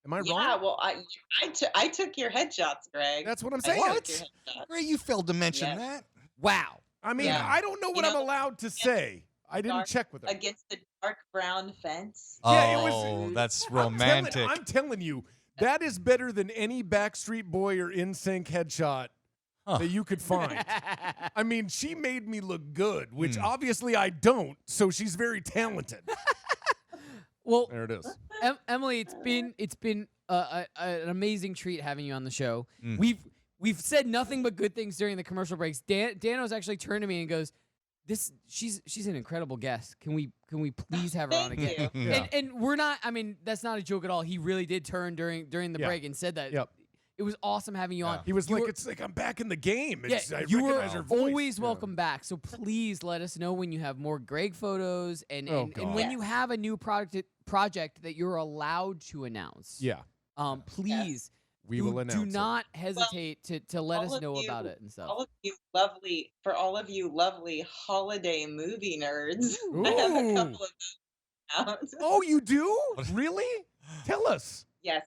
Am I wrong? Yeah, well, I took your headshots, Greg. That's what I'm I saying. took your headshots. Ray, you failed to mention Yes. that. Wow. I mean, Yeah. I don't know what You I'm know, allowed to say. I didn't dark- check with them. Against the dark brown fence. Yeah, it Oh, was. that's I'm romantic. I'm telling you, that is better than any Backstreet Boy or NSYNC headshot that you could find. I mean, she made me look good, which obviously I don't. So she's very talented. Well, there it is. Emily, it's been an amazing treat having you on the show. Mm. We've said nothing but good things during the commercial breaks. Danos actually turned to me and goes, she's an incredible guest. Can we please have her on again?" Thank you. Yeah. And we're not. I mean, that's not a joke at all. He really did turn during the Yeah. break and said that. Yep. It was awesome having you on. He was You like, were- it's like I'm back in the game. It's, I you were recognize her voice. always Yeah. welcome back. So please let us know when you have more Greg photos and Oh, and God. when you have a new project that you're allowed to announce. Yeah. Please. We will announce Do it. not hesitate to let all us of know you- about it and stuff. All of you lovely holiday movie nerds. I have a Ooh. couple of those out. Oh, you do? Really? Tell us. Yes,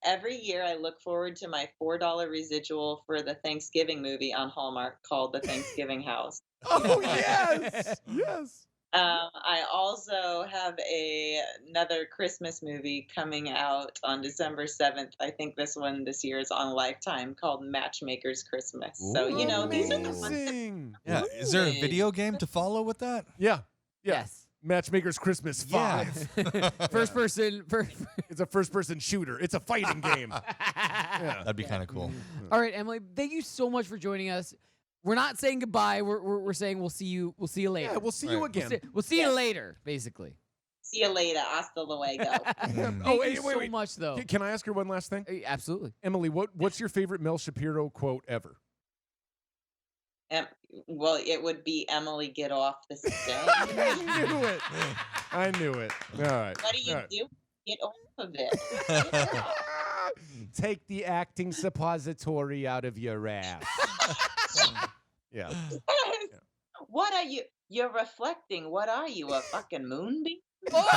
every year I look forward to my $4 residual for the Thanksgiving movie on Hallmark called The Thanksgiving House. Oh, yes. Yes. I also have another Christmas movie coming out on December 7th. I think this year is on Lifetime, called Matchmaker's Christmas. So, these are the ones that Amazing. Yeah. Is there a video game to follow with that? Yeah. Yes. Matchmaker's Christmas 5. First person. It's a first-person shooter. It's a fighting game. Yeah. That'd be kind of cool. All right, Emily. Thank you so much for joining us. We're not saying goodbye. We're saying we'll see you. We'll see you later. Yeah, we'll see you again. We'll see you later. Basically. See you later. Hasta luego. Thank wait, you wait, so wait. much, though. Can I ask her one last thing? Absolutely. Emily, what's your favorite Mel Shapiro quote ever? Well, it would be Emily, get off the stage. I knew it. All right. What do you All right. do? Get off of it. Take the acting suppository out of your ass. Yeah. What are you? You're reflecting. What are you, a fucking moonbeam? Oh,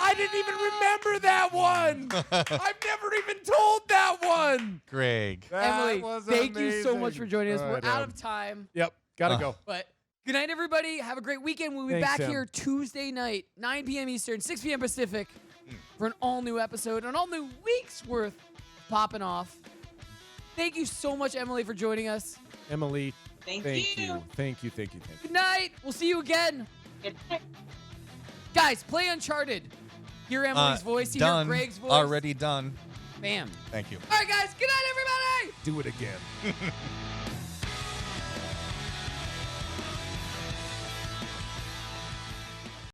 I didn't even remember that one. I've never even told that one. Greg. Emily, was thank you so much amazing. for joining us. All We're right, out Em. of time. Yep. Gotta go. But good night, everybody. Have a great weekend. We'll be Thanks, back Em. here Tuesday night, 9 p.m. Eastern, 6 p.m. Pacific, for an all-new episode, an all-new week's worth of Poppin' Off. Thank you so much, Emily, for joining us. Emily, Thank thank you. you. Thank you. Thank you. Thank you. Good night. We'll see you again. Good night. Guys, play Uncharted. Hear Emily's voice. Hear Done. Greg's voice. Already done. Bam. Thank you. All right, guys. Good night, everybody. Do it again.